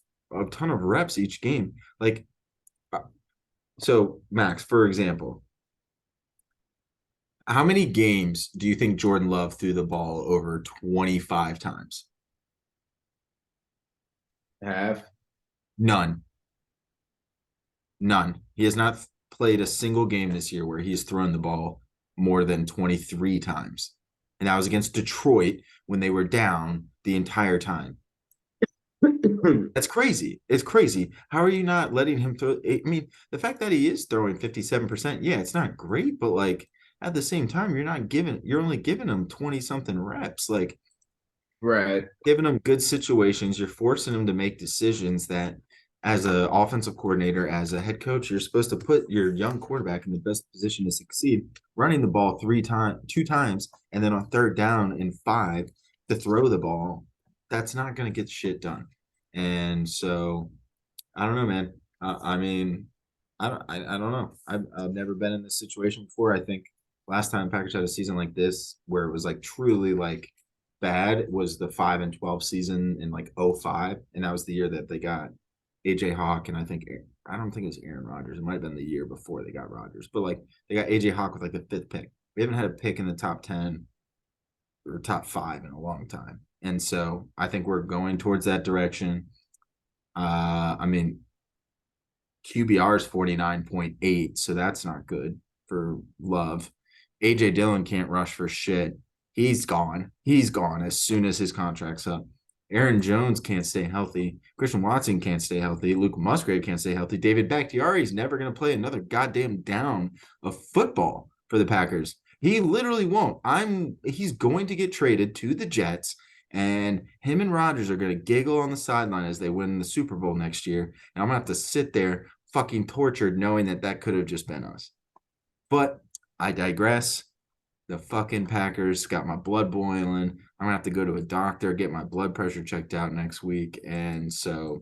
reps each game. Like, so Max, for example, how many games do you think Jordan Love threw the ball over 25 times?
Have.
None. None. He has not played a single game this year where he's thrown the ball more than 23 times. And that was against Detroit when they were down the entire time. That's crazy. It's crazy. How are you not letting him throw? I mean, the fact that he is throwing 57%, yeah, it's not great, but like at the same time, you're only giving him 20 something reps. Like,
Right.
giving him good situations, you're forcing him to make decisions that as an offensive coordinator, as a head coach, you're supposed to put your young quarterback in the best position to succeed. Running the ball 2 times, and then on 3rd down and 5 to throw the ball, that's not going to get shit done. And so, I don't know, man. I mean, I don't know. I've never been in this situation before. I think last time Packers had a season like this, where it was like truly like bad was the 5-12 season in like '05, and that was the year that they got AJ Hawk, and I don't think it was Aaron Rodgers. It might have been the year before they got Rodgers, but like they got AJ Hawk with like the 5th pick. We haven't had a pick in the top 10 or top 5 in a long time, and so I think we're going towards that direction. I mean, QBR is 49.8, so that's not good for Love. AJ Dillon can't rush for shit. He's gone. He's gone as soon as his contract's up. Aaron Jones can't stay healthy. Christian Watson can't stay healthy. Luke Musgrave can't stay healthy. David Bakhtiari is never going to play another goddamn down of football for the Packers. He literally won't. He's going to get traded to the Jets, and him and Rodgers are going to giggle on the sideline as they win the Super Bowl next year. And I'm going to have to sit there fucking tortured knowing that could have just been us. But I digress. The fucking Packers got my blood boiling. I'm going to have to go to a doctor, get my blood pressure checked out next week. And so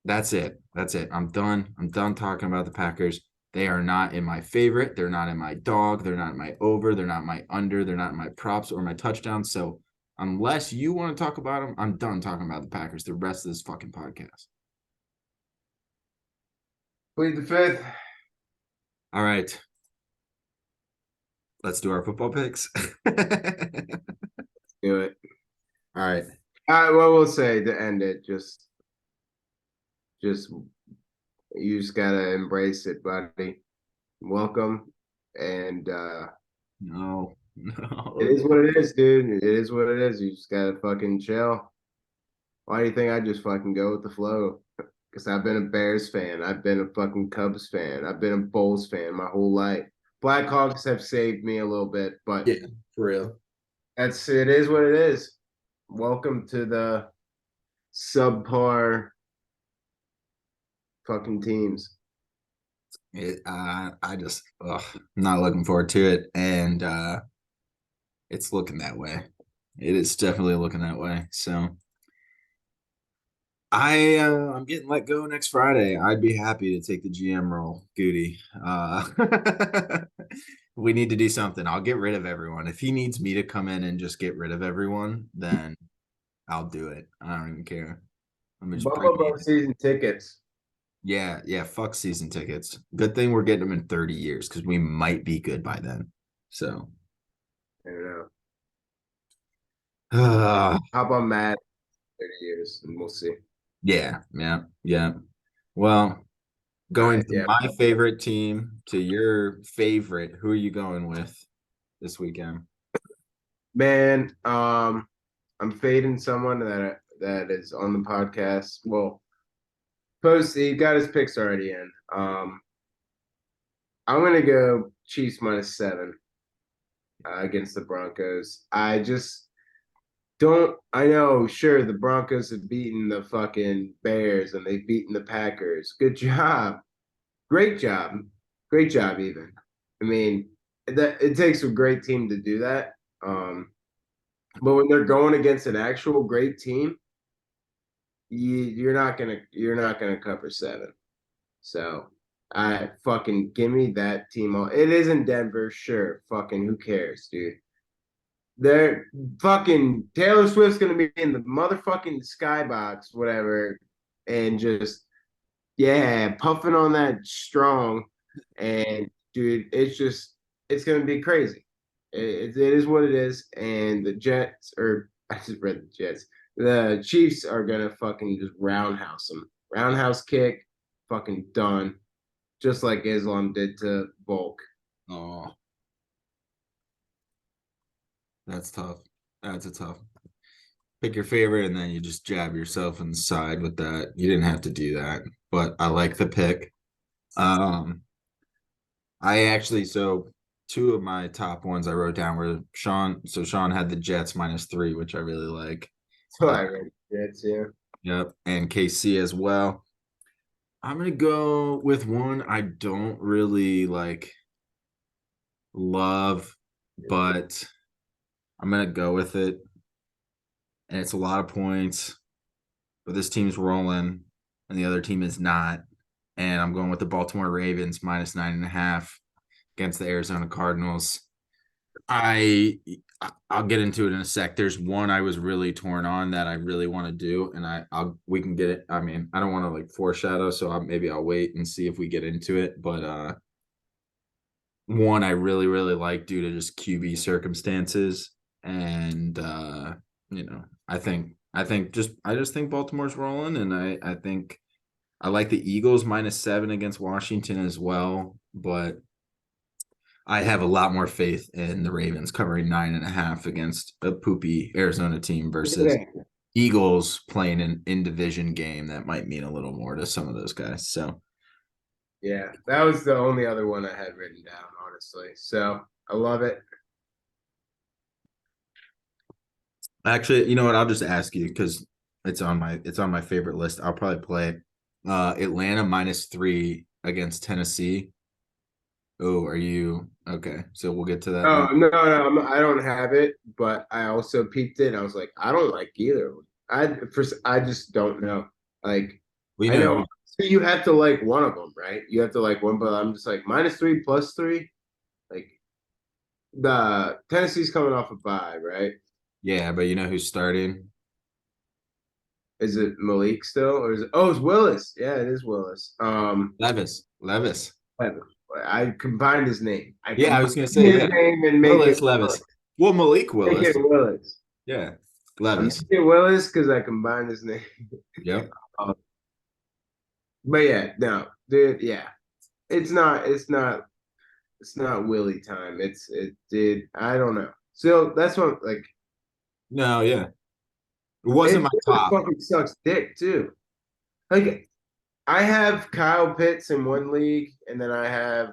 that's it. That's it. I'm done. I'm done talking about the Packers. They are not in my favorite. They're not in my dog. They're not in my over. They're not in my under. They're not in my props or my touchdowns. So unless you want to talk about them, I'm done talking about the Packers the rest of this fucking podcast.
Plead the fifth.
All right. Let's do our football picks.
Do it.
All right.
What we'll say to end it, just you just gotta embrace it, buddy. Welcome, and
No.
it is what it is, dude. It is what it is. You just gotta fucking chill. Why do you think I just fucking go with the flow? Because I've been a Bears fan. I've been a fucking Cubs fan. I've been a Bulls fan my whole life. Blackhawks have saved me a little bit, but
Yeah, for real.
it is what it is. Welcome to the subpar fucking teams.
I'm not looking forward to it, and it's looking that way. It is definitely looking that way. So I'm getting let go next Friday. I'd be happy to take the GM role, Goody. We need to do something. I'll get rid of everyone. If he needs me to come in and just get rid of everyone, then I'll do it. I don't even care. I'm just
Buffalo season tickets.
Yeah, fuck season tickets. Good thing we're getting them in 30 years because we might be good by then. So
I don't know.
uh,
How about Matt? 30 years, and we'll see.
yeah. Well, going from my favorite team to your favorite, who are you going with this weekend?
Man, I'm fading someone that is on the podcast. Well, he got his picks already in. I'm gonna go Chiefs -7 against the Broncos. I just don't. I know, sure, the Broncos have beaten the fucking Bears and they've beaten the Packers. Good job, great job, even. I mean, that it takes a great team to do that. But when they're going against an actual great team, you're not gonna cover 7. So I fucking give me that team. It is in Denver, sure. Fucking who cares, dude? They're fucking Taylor Swift's gonna be in the motherfucking skybox, whatever, and just puffing on that strong. And dude, it's gonna be crazy. It is what it is. And the Jets, or I just read the Jets. The Chiefs are gonna fucking just roundhouse them. Roundhouse kick, fucking done. Just like Islam did to Volk.
Oh, that's tough. That's a tough. Pick your favorite, and then you just jab yourself in the side with that. You didn't have to do that, but I like the pick. I actually, so two of my top ones I wrote down were Sean. So Sean had the Jets -3, which I really like.
So I read Jets, yeah.
Yep, and KC as well. I'm gonna go with one I don't really love, but I'm gonna go with it. And it's a lot of points, but this team's rolling and the other team is not. And I'm going with the Baltimore Ravens -9.5 against the Arizona Cardinals. I I'll get into it in a sec. There's one I was really torn on that I really want to do, and we can get it. I mean, I don't want to like foreshadow, so maybe I'll wait and see if we get into it. But one I really like due to just QB circumstances, and I just think Baltimore's rolling, and I think I like the Eagles -7 against Washington as well, but I have a lot more faith in the Ravens covering 9.5 against a poopy Arizona team versus
Yeah.
Eagles playing an in division game that might mean a little more to some of those guys. So
Yeah, that was the only other one I had written down, honestly. So I love it.
actually, you know what? I'll just ask you because it's on my favorite list. I'll probably play Atlanta -3 against Tennessee. Oh, are you okay? So we'll get to that
Oh
then.
no, I don't have it, but I also peeped it. And I was like, I don't like either. I just don't know. Like,
We
I
know
know so you have to like one of them, right? You have to like one, but I'm just like -3 +3. Like the Tennessee's coming off a bye, right?
yeah, but you know who's starting?
Is it Malik still, or is it? Oh, it's Willis. Yeah, it is Willis.
Levis.
I combined his name. I
Yeah, I
combined
was gonna say,
his
yeah.
name and make it
Willis Levis. Well, Malik
Make it
Willis.
Willis.
Yeah.
I'm
Levis.
making it Willis because I combined his name.
Yep.
Um, but yeah, no, dude, yeah, it's not Willie time. It did. I don't know. So that's what like
No, yeah. It wasn't
it
my
really
top.
fucking sucks dick too. Like I have Kyle Pitts in one league, and then I have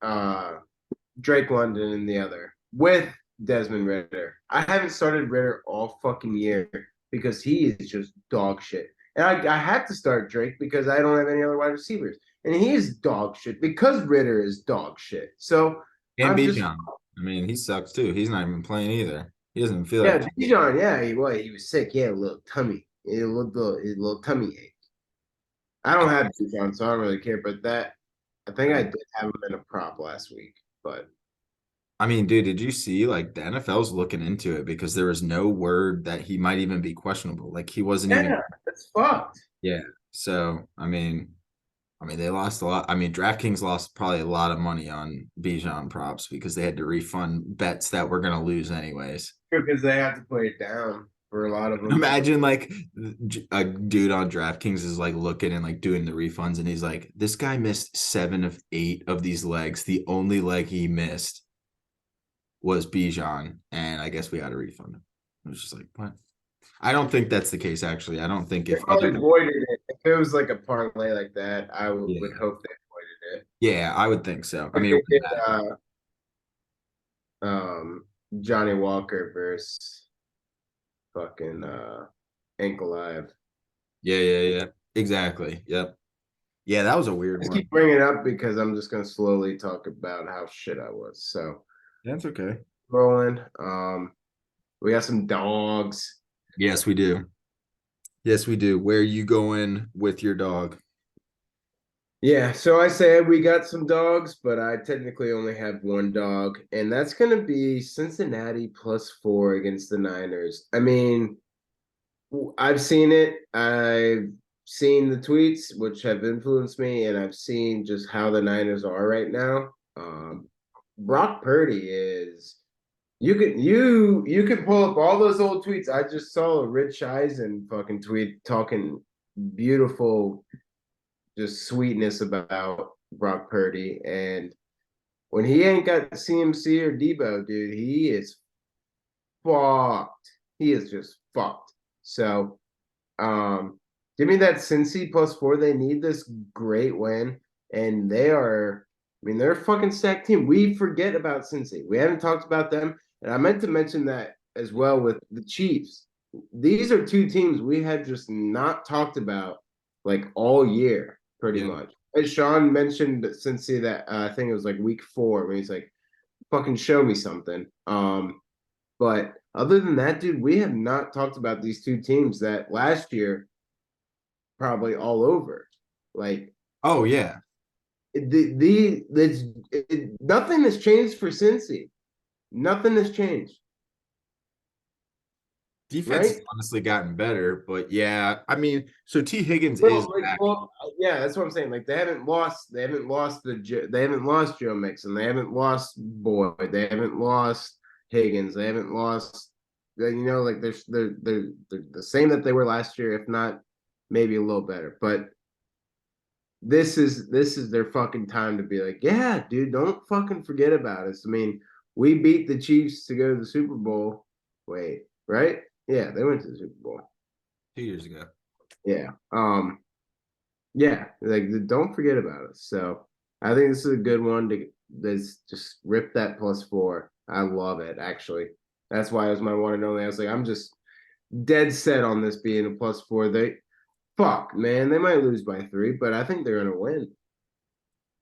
uh Drake London in the other with Desmond Ritter. I haven't started Ritter all fucking year because he is just dog shit. And I have to start Drake because I don't have any other wide receivers. And he is dog shit because Ritter is dog shit. So
And
I'm just,
Bijan. I mean, he sucks too. He's not even playing either. He doesn't feel like
yeah, Bijan, yeah, he was sick. He had a little tummy. A little tummy ache. I don't have Bijan, so I don't really care. But I think I did have him in a prop last week. But
I mean, dude, did you see like the NFL's looking into it because there was no word that he might even be questionable. Like he wasn't even
yeah, that's fucked.
yeah. So I mean they lost a lot. I mean, DraftKings lost probably a lot of money on Bijan props because they had to refund bets that were gonna lose anyways.
Because they have to play it down for a lot of them.
Imagine like a dude on DraftKings is like looking and like doing the refunds, and he's like, "This guy missed 7 of 8 of these legs. The only leg he missed was Bijan, and I guess we got to refund him." I was just like, "What?" I don't think that's the case. Actually, I don't think
They
if
probably
other than
voided it. If it was like a parlay like that, I would
yeah,
hope they voided it.
yeah, I would think so. I
Like
mean, it
they
wouldn't
did
matter.
Johnny Walker versus fucking Ankle Live.
Yeah, exactly. Yep. Yeah, that was a weird
I just
one.
keep bringing it up because I'm just gonna slowly talk about how shit I was. So
That's okay.
rolling. We got some dogs.
Yes, we do. Yes, we do. Where are you going with your dog?
Yeah, so I said we got some dogs, but I technically only have one dog, and that's going to be Cincinnati +4 against the Niners. I mean, I've seen it. I've seen the tweets, which have influenced me, and I've seen just how the Niners are right now. Brock Purdy is. You can pull up all those old tweets. I just saw a Rich Eisen fucking tweet talking beautiful just sweetness about Brock Purdy. And when he ain't got CMC or Debo, dude, he is fucked. He is just fucked. So, give me that Cincy +4. They need this great win, and they are. I mean, they're a fucking stacked team. We forget about Cincy. We haven't talked about them, and I meant to mention that as well with the Chiefs. These are two teams we had just not talked about like all year, pretty
Yeah.
much. As Sean mentioned, Cincy that I think it was like week 4, when he's like, "Fucking show me something." But other than that, dude, we have not talked about these two teams that last year probably all over. Like
Oh yeah.
nothing has changed for Cincy. Nothing has changed,
Defense has
right?
honestly gotten better, but yeah, I mean, so T. Higgins is
Well, like,
back.
well, yeah, that's what I'm saying. Like they haven't lost. They haven't lost Joe Mixon. They haven't lost Boyd. They haven't lost Higgins. They haven't lost. Like they're the same that they were last year, if not maybe a little better. But this is their fucking time to be like, yeah, dude, don't fucking forget about us. I mean, we beat the Chiefs to go to the Super Bowl. Wait, right? Yeah, they went to the Super Bowl.
2 years ago.
Yeah. Yeah, like don't forget about us. So I think this is a good one to let's just rip that +4. I love it, actually. That's why it was my one and only. I was like, I'm just dead set on this being a +4. Man, they might lose by 3, but I think they're gonna win.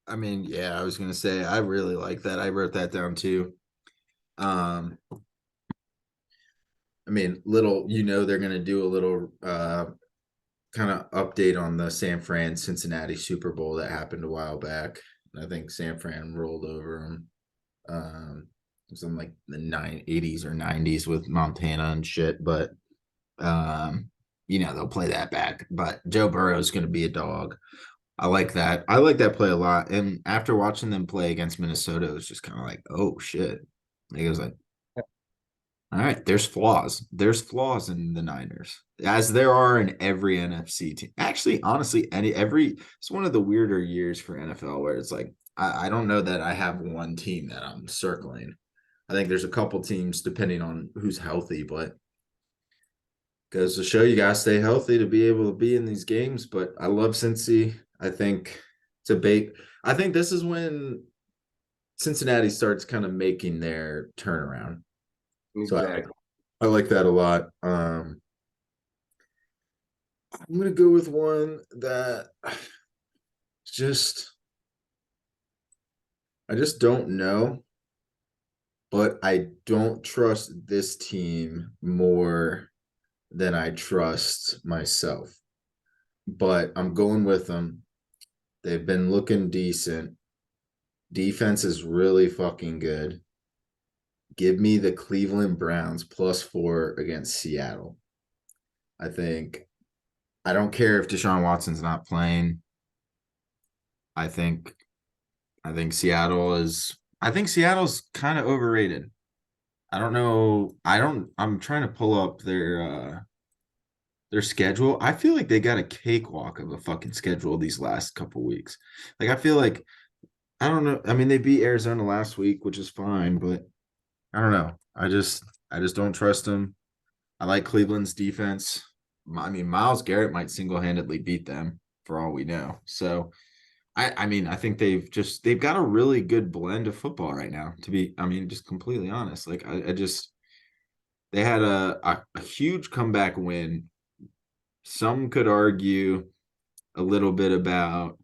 I mean, yeah, I was gonna say I really like that. I wrote that down too. Um, I mean, they're gonna do a little kind of update on the San Fran Cincinnati Super Bowl that happened a while back. I think San Fran rolled over them. It was in like the 80s or 90s with Montana and shit, but they'll play that back. But Joe Burrow is going to be a dog. I like that. I like that play a lot. And after watching them play against Minnesota, it was just kind of like, oh shit. Like, it was like, all right, there's flaws. There's flaws in the Niners, as there are in every NFC team. Actually, honestly, it's one of the weirder years for NFL where it's like I don't know that I have one team that I'm circling. I think there's a couple teams depending on who's healthy, but goes to show you gotta stay healthy to be able to be in these games. But I love Cincy. I think it's a bait. I think this is when Cincinnati starts kind of making their turnaround. So
Exactly.
I like that a lot. I'm gonna go with one that just I just don't know, but I don't trust this team more than I trust myself. But I'm going with them. They've been looking decent. Defense is really fucking good. Give me the Cleveland Browns +4 against Seattle. I think I don't care if Deshaun Watson's not playing. I think I think Seattle's kind of overrated. I don't know. I'm trying to pull up their schedule. I feel like they got a cakewalk of a fucking schedule these last couple weeks. Like I feel like I don't know. I mean, they beat Arizona last week, which is fine, but I don't know. I just don't trust them. I like Cleveland's defense. I mean, Miles Garrett might single-handedly beat them for all we know. So I mean, I think they've got a really good blend of football right now, to be, I mean, just completely honest. Like I just they had a huge comeback win. Some could argue a little bit about,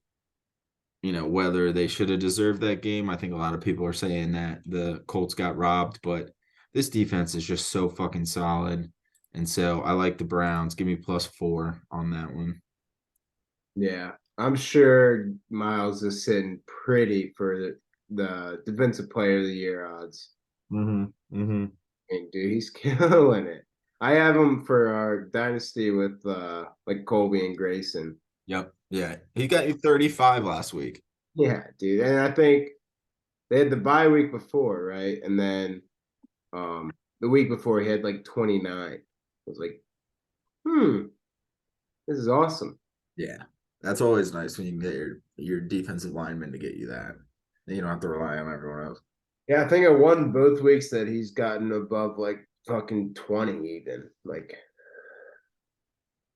whether they should have deserved that game. I think a lot of people are saying that the Colts got robbed, but this defense is just so fucking solid. And so I like the Browns. Give me +4 on that one.
Yeah, I'm sure Miles is sitting pretty for the defensive player of the year odds.
Mm-hmm. Mm-hmm.
I mean, dude, he's killing it. I have him for our dynasty with like Colby and Grayson.
Yep. Yeah. He got you 35 last week.
Yeah, dude. And I think they had the bye week before, right? And then the week before he had like 29. I was like, this is awesome.
Yeah. That's always nice when you can get your defensive lineman to get you that. Then you don't have to rely on everyone else.
Yeah, I think I won both weeks that he's gotten above like fucking 20 even. Like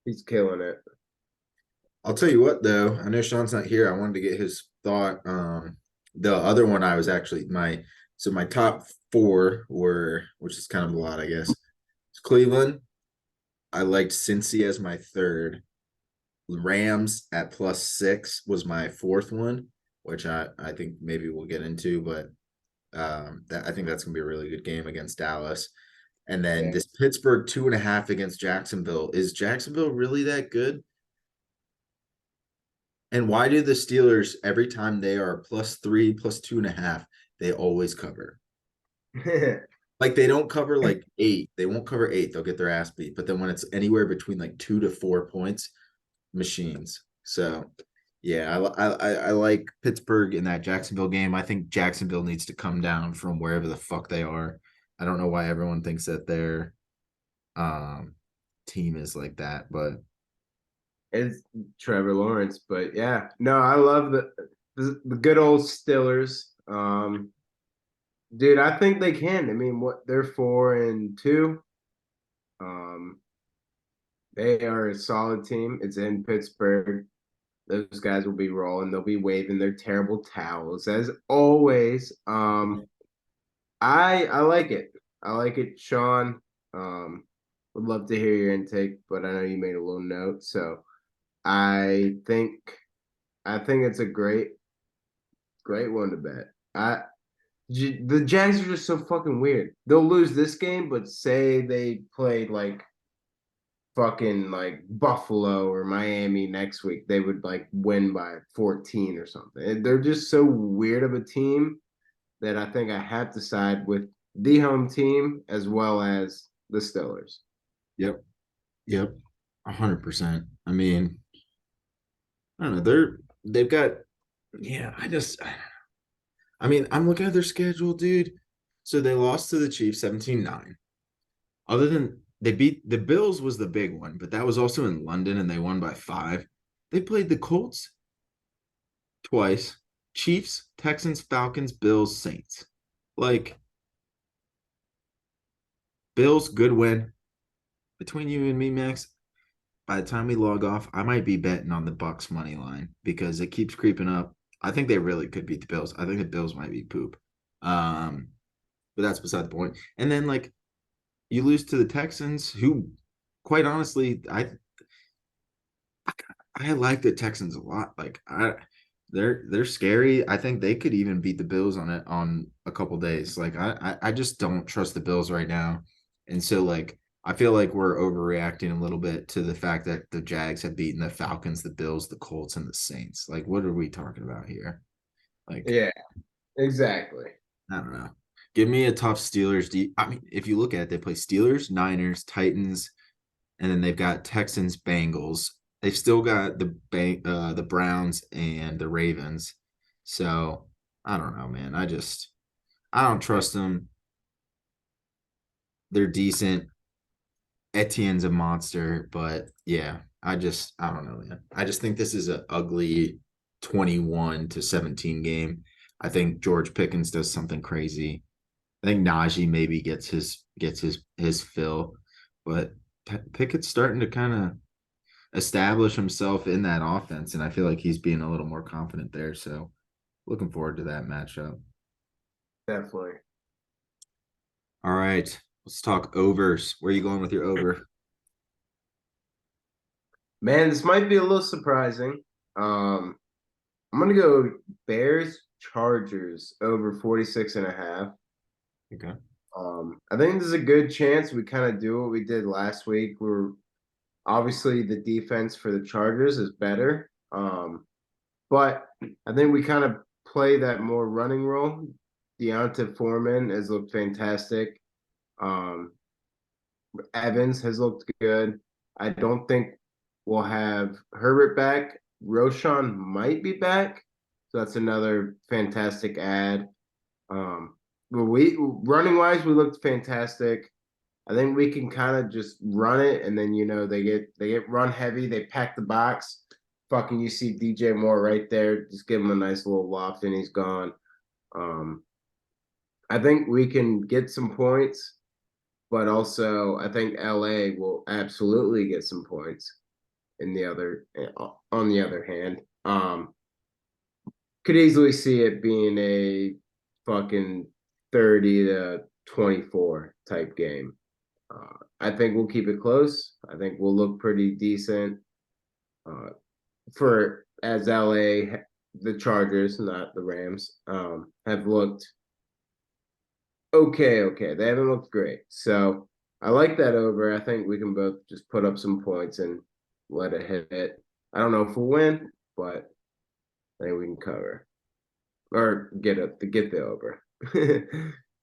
he's killing it.
I'll tell you what though, I know Sean's not here. I wanted to get his thought. The other one I was actually my top four were, which is kind of a lot, I guess. It's Cleveland. I liked Cincy as my third. Rams at +6 was my fourth one, which I think maybe we'll get into, but I think that's gonna be a really good game against Dallas. And then
Yeah.
this Pittsburgh 2.5 against Jacksonville. Is Jacksonville really that good? And why do the Steelers, every time they are +3, +2.5, they always cover? Like they don't cover like 8. They won't cover 8. They'll get their ass beat. But then when it's anywhere between like 2 to 4 points, machines. So yeah, I like Pittsburgh in that Jacksonville game. I think Jacksonville needs to come down from wherever the fuck they are. I don't know why everyone thinks that their um team is like that, but
It's Trevor Lawrence, but yeah, no, I love the good old Stillers. Dude, I think they can. I mean, what they're 4-2. Um, they are a solid team. It's in Pittsburgh. Those guys will be rolling. They'll be waving their terrible towels as always. I like it. I like it, Sean. Would love to hear your intake, but I know you made a little note, so I think I think it's a great one to bet. The Jags are just so fucking weird. They'll lose this game, but say they played like fucking like Buffalo or Miami next week, they would like win by 14 or something. They're just so weird of a team that I think I have to side with the home team as well as the Steelers.
yep, yep, 100%. I mean, I don't know. They've got yeah. I mean, I'm looking at their schedule, dude. So they lost to the Chiefs 17-9. Other than they beat the Bills was the big one, but that was also in London and they won by 5. They played the Colts twice, Chiefs, Texans, Falcons, Bills, Saints. Like Bills, good win. Between you and me, Max, by the time we log off, I might be betting on the Bucks money line because it keeps creeping up. I think they really could beat the Bills. I think the Bills might be poop. Um, but that's beside the point. And then like you lose to the Texans, who quite honestly, I like the Texans a lot. They're scary. I think they could even beat the Bills on it on a couple days. Like I just don't trust the Bills right now. And so like I feel like we're overreacting a little bit to the fact that the Jags have beaten the Falcons, the Bills, the Colts, and the Saints. Like, what are we talking about here? Like,
Yeah, exactly.
I don't know. Give me a tough Steelers. I mean, if you look at it, they play Steelers, Niners, Titans, and then they've got Texans, Bengals. They've still got the Browns and the Ravens. So I don't know, man. I don't trust them. They're decent. Etienne's a monster, but yeah, I don't know, man. I just think this is an ugly 21-17 game. I think George Pickens does something crazy. I think Najee maybe gets his fill, but Pickett's starting to kind of establish himself in that offense, and I feel like he's being a little more confident there. So looking forward to that matchup.
Definitely.
All right, let's talk overs. Where are you going with your over?
Man, this might be a little surprising. Um, I'm gonna go Bears Chargers over 46.5.
Okay.
I think there's a good chance we kind of do what we did last week. We're obviously the defense for the Chargers is better. But I think we kind of play that more running role. Deonta Foreman has looked fantastic. Um, Evans has looked good. I don't think we'll have Herbert back. Roshan might be back. So that's another fantastic ad. But we running wise, we looked fantastic. I think we can kind of just run it, and then they get run heavy. They pack the box. Fucking, you see DJ Moore right there. Just give him a nice little loft, and he's gone. Um, I think we can get some points, but also I think LA will absolutely get some points. On the other hand, could easily see it being a fucking 30-24 type game. I think we'll keep it close. I think we'll look pretty decent uh, for as LA, the Chargers, not the Rams, have looked okay. Okay, they haven't looked great. So I like that over. I think we can both just put up some points and let it hit. I don't know if we'll win, but I think we can cover or get the over.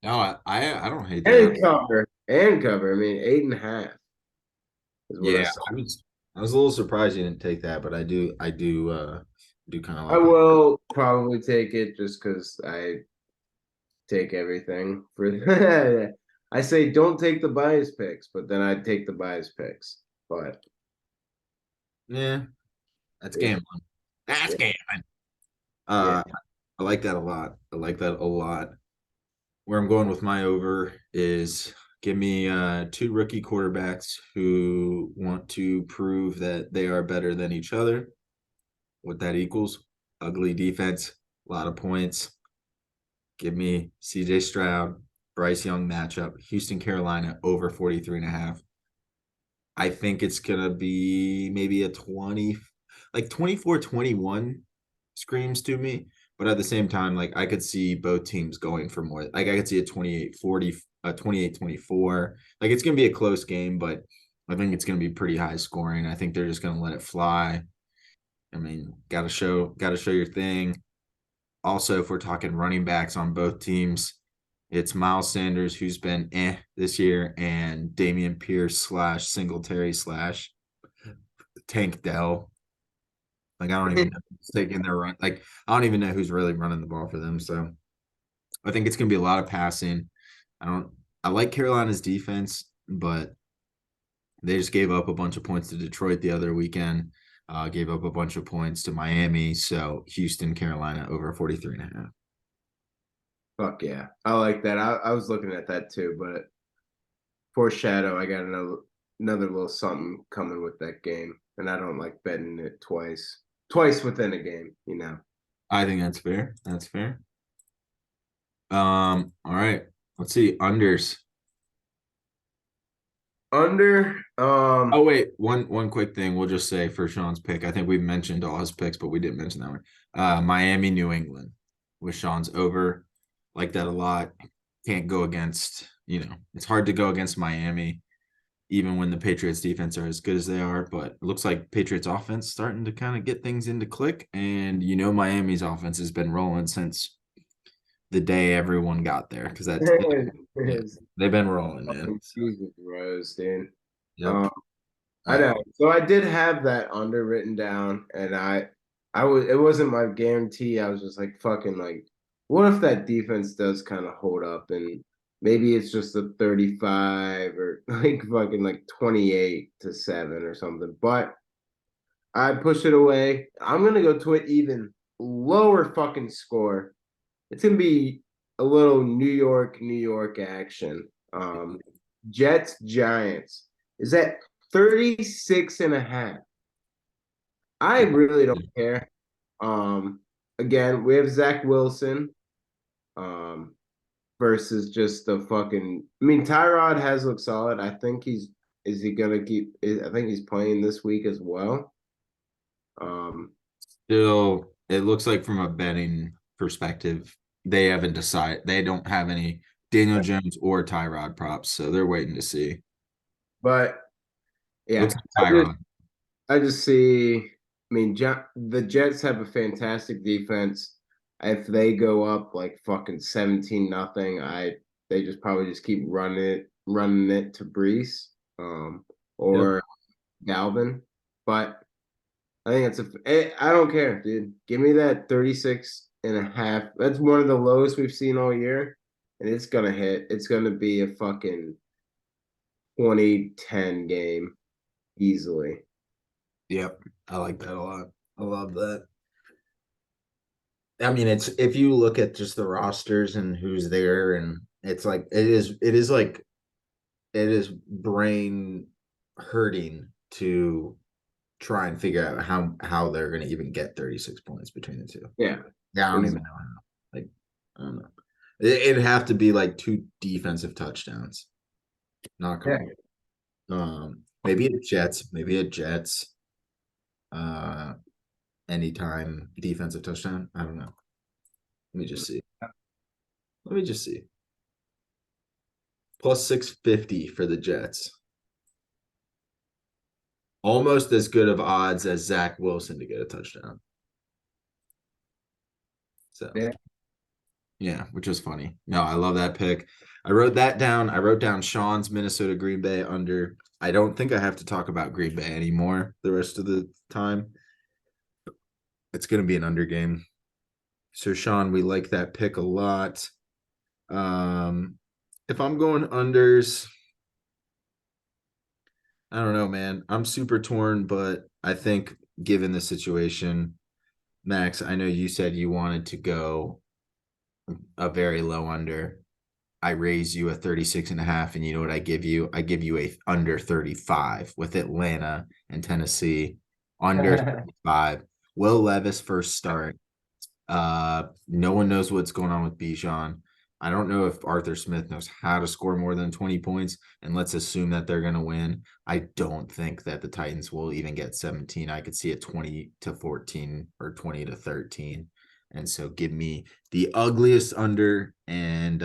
No, I don't hate that.
And cover. And cover. I mean, 8.5 is what I
Yeah,
saw.
I was a little surprised you didn't take that, but I do kind of
I
like it.
will probably take it just because I take everything for I say don't take the bias picks, but then I take the bias picks. But
Yeah, that's
yeah,
gambling. That's
yeah,
gambling.
yeah.
Uh, I like that a lot. I like that a lot. Where I'm going with my over is give me two rookie quarterbacks who want to prove that they are better than each other. What that equals, ugly defense, a lot of points. Give me CJ Stroud, Bryce Young matchup, Houston, Carolina over 43.5. I think it's going to be maybe a 20, like 24-21 screams to me. But at the same time, like I could see both teams going for more. Like I could see a 28-40, a 28-24. Like it's going to be a close game, but I think it's going to be pretty high scoring. I think they're just going to let it fly. I mean, got to show your thing. Also, if we're talking running backs on both teams, it's Miles Sanders, who's been this year, and Damian Pierce slash Singletary slash Tank Dell. Like I don't even know who's taking their run. Like I don't even know who's really running the ball for them. So I think it's gonna be a lot of passing. I don't. I like Carolina's defense, but they just gave up a bunch of points to Detroit the other weekend. Gave up a bunch of points to Miami. So Houston, Carolina over 43.5.
Fuck yeah. I like that. I was looking at that too, but foreshadow, I got another little something coming with that game. And I don't like betting it twice. Twice within a game, you know.
I think that's fair. That's fair. All right. Let's see. Unders.
Under
Oh wait, one quick thing. We'll just say for Sean's pick. I think we mentioned all his picks, but we didn't mention that one. Miami, New England with Sean's over. Like that a lot. Can't go against, it's hard to go against Miami, even when the Patriots defense are as good as they are. But it looks like Patriots offense starting to kind of get things into click. And Miami's offense has been rolling since the day everyone got there. Because yeah,
is
they've been rolling, man.
fucking Jesus Rose, dude.
Yep.
Um, I
Uh,
know. So I did have that under written down, and I was it wasn't my guarantee. I was just like fucking like, what if that defense does kind of hold up, and maybe it's just a 35 or like fucking like 28-7 or something. But I pushed it away. I'm gonna go to an even lower fucking score. It's gonna be a little New York action. Jets Giants is at 36.5. I really don't care. Um, again, we have Zach Wilson um versus just the fucking. I mean, Tyrod has looked solid. I think he's is he gonna keep? I think he's playing this week as well. Um,
Still, it looks like from a betting perspective, they haven't decided. They don't have any Daniel Jones or Tyrod props, so they're waiting to see.
but
Looks
yeah,
like Tyrod.
I just see. I mean, the Jets have a fantastic defense. If they go up like fucking 17-0, they just probably just keep running it to Brees,
Yep.
or Galvin. But I think I don't care, dude. Give me that 36.5. That's one of the lowest we've seen all year, and it's gonna hit. It's gonna be a fucking 2010 game easily.
Yep. I like that a lot. I love that. I mean, it's if you look at just the rosters and who's there, and it's like it is like it is brain hurting to try and figure out how they're going to even get 36 points between the two.
Yeah.
Yeah, I don't even know how. Like, I don't know. It'd have to be like two defensive touchdowns. Not
Yeah.
coming. Maybe a Jets. Maybe a Jets. Uh, anytime defensive touchdown. I don't know. Let me just see. Let me just see. Plus 650 for the Jets. Almost as good of odds as Zach Wilson to get a touchdown. So
Yeah.
Yeah, which is funny. No, I love that pick. I wrote that down. I wrote down Sean's Minnesota Green Bay under. I don't think I have to talk about Green Bay anymore the rest of the time. It's going to be an under game. So Sean, we like that pick a lot. If I'm going unders, I don't know, man. I'm super torn, but I think given the situation, Max, I know you said you wanted to go a very low under. I raise you a 36 and a half, and you know what I give you? I give you a under 35 with Atlanta and Tennessee. Under 35. Will Levis first start. No one knows what's going on with Bijan. I don't know if Arthur Smith knows how to score more than 20 points, and let's assume that they're going to win. I don't think that the Titans will even get 17. I could see a 20-14 or 20-13. And so give me the ugliest under, and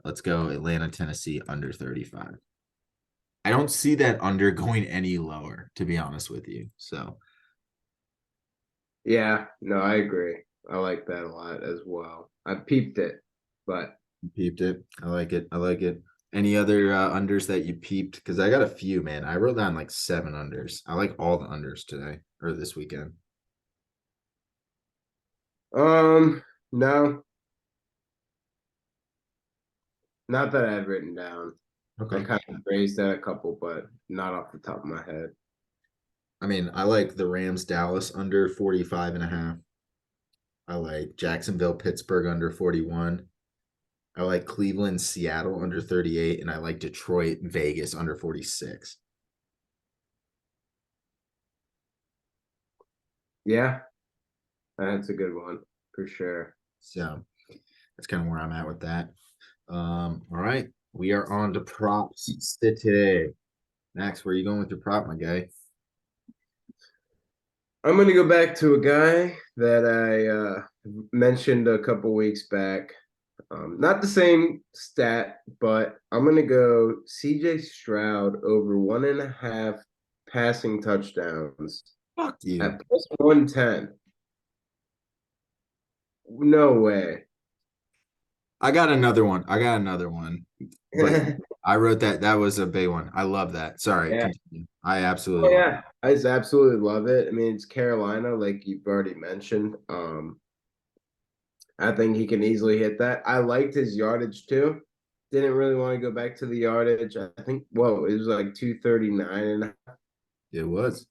let's go Atlanta, Tennessee under 35. I don't see that under going any lower, to be honest with you. So
Yeah, no, I agree. I like that a lot as well. I peeped it, but
peeped it. I like it. I like it. Any other unders that you peeped? Because I got a few, man. I wrote down like 7 unders. I like all the unders today or this weekend.
no, not that I've written down. I
Okay.
kind of raised that a couple, but not off the top of my head.
I mean, I like the Rams Dallas under 45 and a half. I like Jacksonville Pittsburgh under 41. I like Cleveland Seattle under 38, and I like Detroit Vegas under 46.
Yeah, that's a good one for sure.
So that's kind of where I'm at with that. All right. We are on to props today. Max, where are you going with your prop, my guy?
I'm going to go back to a guy that I mentioned a couple weeks back. Not the same stat, but I'm going to go CJ Stroud over 1.5 passing touchdowns
Fuck you.
at plus 110. No way.
I got another one. But I wrote that. That was a big one. I love that. Sorry.
Yeah.
Continue. I
Oh
absolutely love
yeah, I just absolutely love it. I mean, it's Carolina, like you've already mentioned. I think he can easily hit that. I liked his yardage too. Didn't really want to go back to the yardage. I think, whoa, it was like 239 and
it. It was.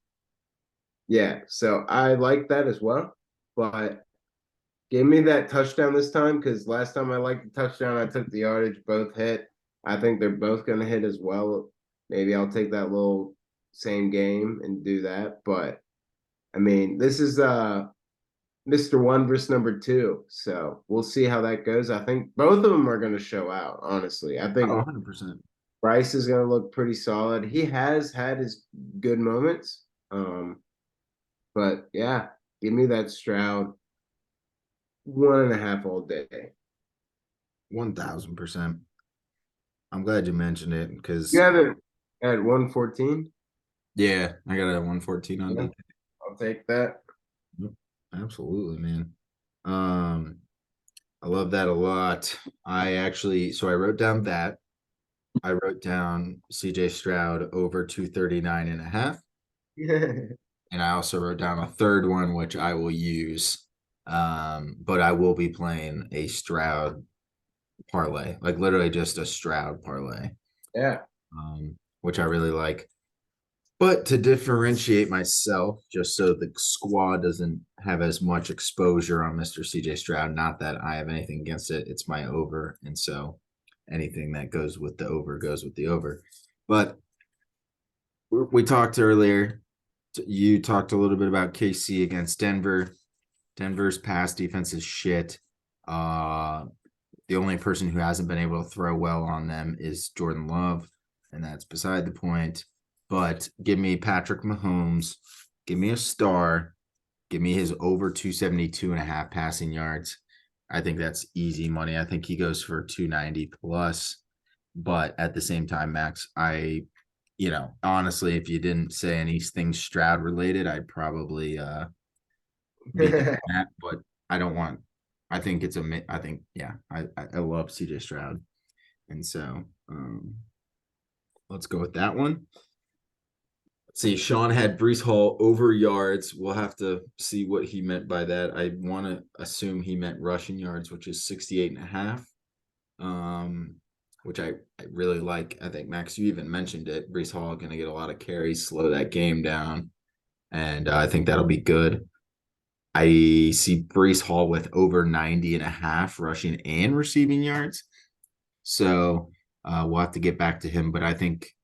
yeah, so I like that as well. But give me that touchdown this time because last time I liked the touchdown, I took the yardage, both hit. I think they're both going to hit as well. Maybe I'll take that little same game and do that. But I mean, this is Mr. One versus number two. So we'll see how that goes. I think both of them are going to show out, honestly. I
Oh,
think
100%.
Bryce is going to look pretty solid. He has had his good moments. But yeah, give me that Stroud 1.5 all day.
1000%. I'm glad you mentioned it
You
because,
have it at 114?
yeah, I got a 114 on
Yeah,
DK.
I'll take that.
Yep, absolutely, man. Um, I love that a lot. So I wrote down that. I wrote down CJ Stroud over 239 and a half. And I also wrote down a third one, which I will use. But I will be playing a Stroud parlay, like literally just a Stroud parlay,
Yeah.
which I really like. But to differentiate myself, just so the squad doesn't have as much exposure on Mr. CJ Stroud, not that I have anything against it, it's my over. And so anything that goes with the over goes with the over. But we talked earlier, you talked a little bit about KC against Denver. Denver's pass defense is shit. The only person who hasn't been able to throw well on them is Jordan Love, and that's beside the point. But give me Patrick Mahomes, give me a star, give me his over 272 and a half passing yards. I think that's easy money. I think he goes for 290 plus. But at the same time, Max, honestly, if you didn't say anything Stroud related, I'd probably be doing that. But I don't want I think it's I think, yeah, I love CJ Stroud. And so let's go with that one. Let's see, Sean had Brees Hall over yards. We'll have to see what he meant by that. I want to assume he meant rushing yards, which is 68 and a half. Which I really like. I think, Max, you even mentioned it. Brees Hall going to get a lot of carries, slow that game down. And I think that'll be good. I see Brees Hall with over 90 and a half rushing and receiving yards. So we'll have to get back to him. But I think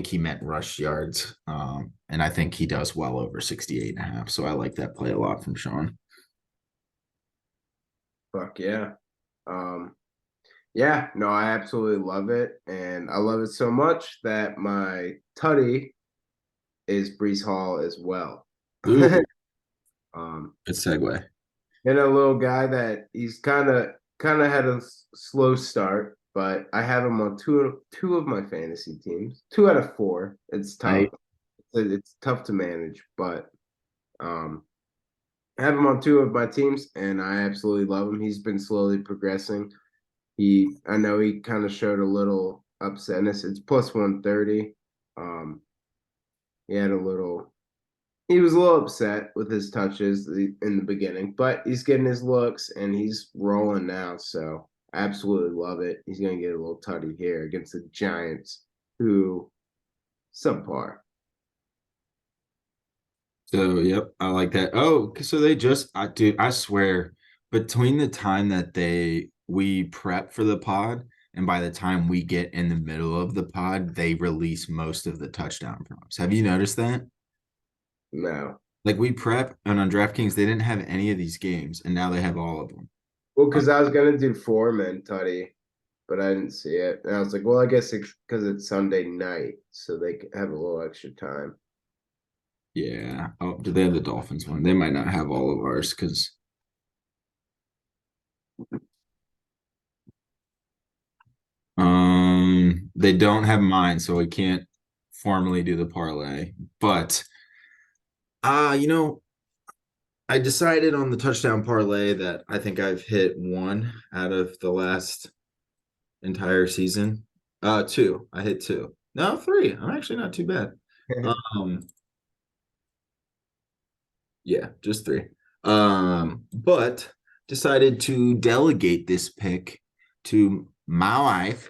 he meant rush yards. And I think he does well over 68 and a half. So I like that play a lot from Sean.
Fuck yeah. Yeah, no, I absolutely love it. And I love it so much that my tutty is Brees Hall as well.
Ooh,
um,
good segue.
and a little guy that he's kind of had a slow start, but I have him on two of my fantasy teams, 2 out of 4. It's tough.
I
It's tough to manage, but I have him on 2 of my teams, and I absolutely love him. He's been slowly progressing. I know he kind of showed a little upsetness. It's plus 130. Um, he had a little he was a little upset with his touches in the beginning, but he's getting his looks and he's rolling now. So I absolutely love it. He's going to get a little tutty here against the Giants, who subpar.
So, yep, I like that. Oh, so they just, dude, I swear, between the time that we prep for the pod and by the time we get in the middle of the pod, they release most of the touchdown prompts. Have you noticed that?
No.
Like we prep and on DraftKings, they didn't have any of these games, and now they have all of them.
Well,
Uh,
because I was going to do Foreman tutty, but I didn't see it. And I was like, well, I guess because it's Sunday night, so they have a little extra time.
yeah. Oh, do they have the Dolphins one? They might not have all of ours because they don't have mine, so we can't formally do the parlay. But you know, I decided on the touchdown parlay that I think I've hit one out of the last entire season. Two. I hit two. No, three. I'm actually not too bad. Um, yeah, just three. But decided to delegate this pick to my wife.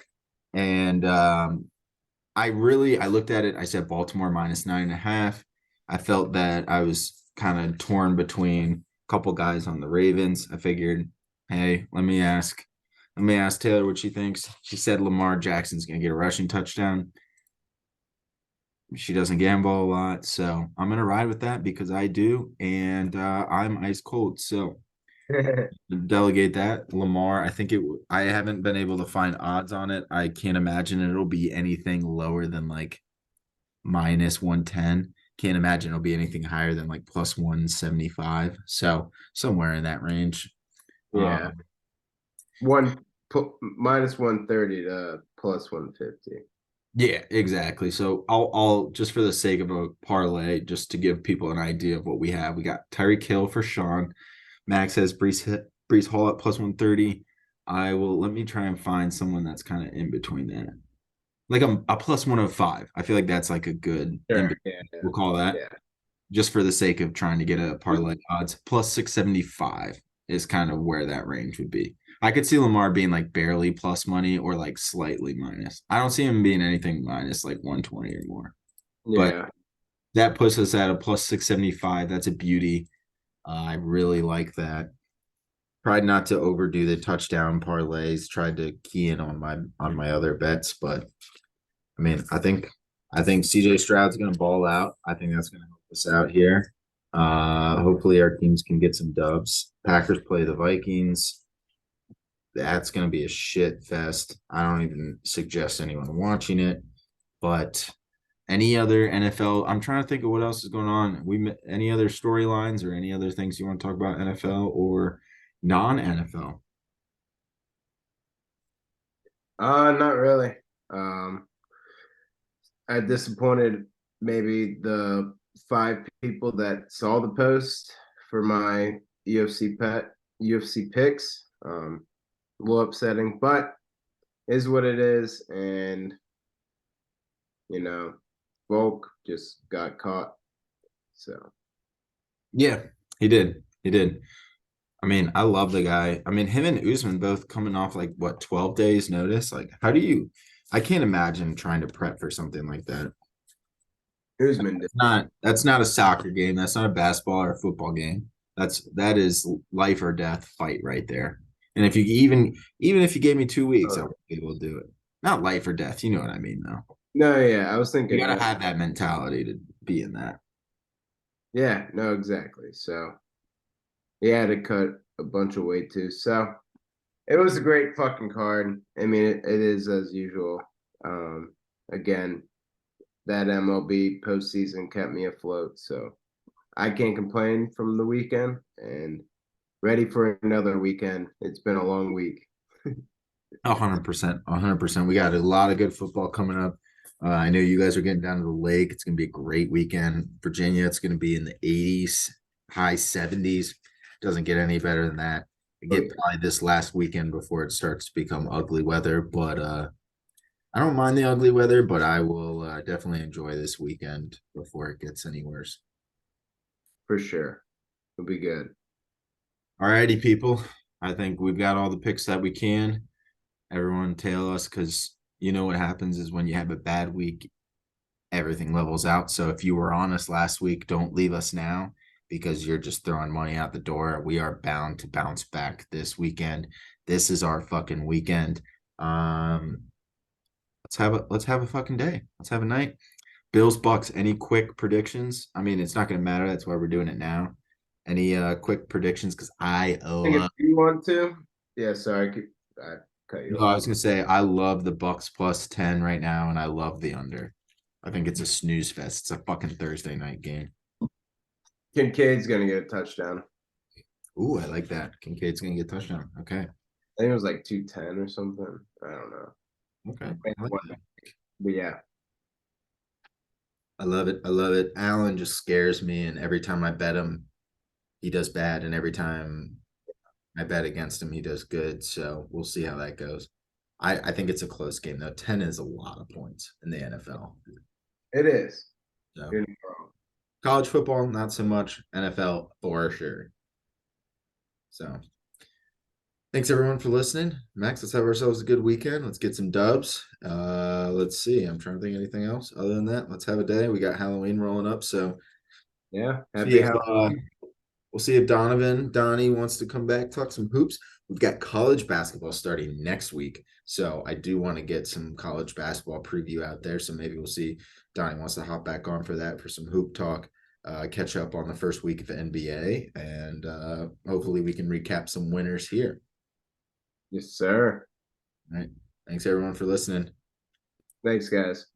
And I looked at it, I said Baltimore minus 9.5. I felt that I was kind of torn between a couple guys on the Ravens. I figured, hey, let me ask Taylor what she thinks. She said Lamar Jackson's gonna get a rushing touchdown. She doesn't gamble a lot, so I'm gonna ride with that because I do, and I'm ice cold. So delegate that. Lamar, I haven't been able to find odds on it. I can't imagine it'll be anything lower than like minus 110. Can't imagine it'll be anything higher than like plus 175. So somewhere in that range.
Yeah. One minus 130 to plus 150.
Yeah, exactly. So I'll just for the sake of a parlay, just to give people an idea of what we have. We got Tyreek Hill for Sean. Max has Brees Hall at plus 130. Let me try and find someone that's kind of in between that. Like a plus 105. I feel like that's like a good in
Sure.
between. We'll call that
Yeah.
just for the sake of trying to get a parlay odds. Plus 675 is kind of where that range would be. I could see Lamar being like barely plus money or like slightly minus. I don't see him being anything minus like 120 or more. But
Yeah.
that puts us at a plus 675. That's a beauty. I really like that. Tried not to overdo the touchdown parlays. Tried to key in on my other bets, but I mean, I think CJ Stroud's going to ball out. I think that's going to help us out here. Hopefully our teams can get some dubs. Packers play the Vikings. That's going to be a shit fest. I don't even suggest anyone watching it. But any other NFL? I'm trying to think of what else is going on. Any other storylines or any other things you want to talk about NFL or non-NFL?
Not really. Um, I disappointed maybe the 5 people that saw the post for my UFC picks. A little upsetting, but is what it is. And Volk just got caught. So
Yeah, he did. He did. I mean, I love the guy. I mean, him and Usman both coming off like what 12 days notice. Like, how do you? I can't imagine trying to prep for something like that.
Usman did.
That's not a soccer game. That's not a basketball or a football game. That is life or death fight right there. And if you even if you gave me 2 weeks, I would be able to do it. Not life or death. You know what I mean, though.
No, yeah, I was
You
thinking.
gotta have that mentality to be in that.
Yeah, no, exactly. So he had to cut a bunch of weight too. So it was a great fucking card. I mean, it is as usual. Again, that MLB postseason kept me afloat, so I can't complain from the weekend and ready for another weekend. It's been a long week.
100%, 100%. We got a lot of good football coming up. I know you guys are getting down to the lake. It's going to be a great weekend. Virginia, it's going to be in the 80s, high 70s. Doesn't get any better than that. We get probably this last weekend before it starts to become ugly weather, but I don't mind the ugly weather, but I will definitely enjoy this weekend before it gets any worse.
For sure. It'll be good.
All righty, people. I think we've got all the picks that we can. Everyone tail us because you know what happens is when you have a bad week, everything levels out. So if you were honest last week, don't leave us now because you're just throwing money out the door. We are bound to bounce back this weekend. This is our fucking weekend. Let's have a fucking day. Let's have a night. Bills Bucks. Any quick predictions? I mean, it's not going to matter. That's why we're doing it now. Any quick predictions? Because I
If you want to, yeah. Sorry, I cut you
no, I
off.
was gonna say I love the Bucks plus 10 right now, and I love the under. I think it's a snooze fest. It's a fucking Thursday night game.
Kincaid's gonna get a touchdown.
Ooh, I like that. Kincaid's gonna get a touchdown. Okay.
I think it was like 210 or something. I don't know.
Okay. I like that.
But yeah,
I love it. I love it. Allen just scares me, and every time I bet him, he does bad, and every time I bet against him, he does good. So we'll see how that goes. I think it's a close game though. 10 is a lot of points in the NFL.
it is.
So
You're not wrong.
college football, not so much. NFL for sure. So thanks everyone for listening. Max, let's have ourselves a good weekend. Let's get some dubs. Let's see. I'm trying to think of anything else. Other than that, let's have a day. We got Halloween rolling up. So
Yeah.
see
Happy
if
Halloween.
we'll see if Donnie wants to come back, talk some hoops. We've got college basketball starting next week. So I do want to get some college basketball preview out there. So maybe we'll see Donnie wants to hop back on for that for some hoop talk. Catch up on the first week of the NBA, and hopefully we can recap some winners here.
Yes, sir.
All right. Thanks everyone for listening.
Thanks, guys.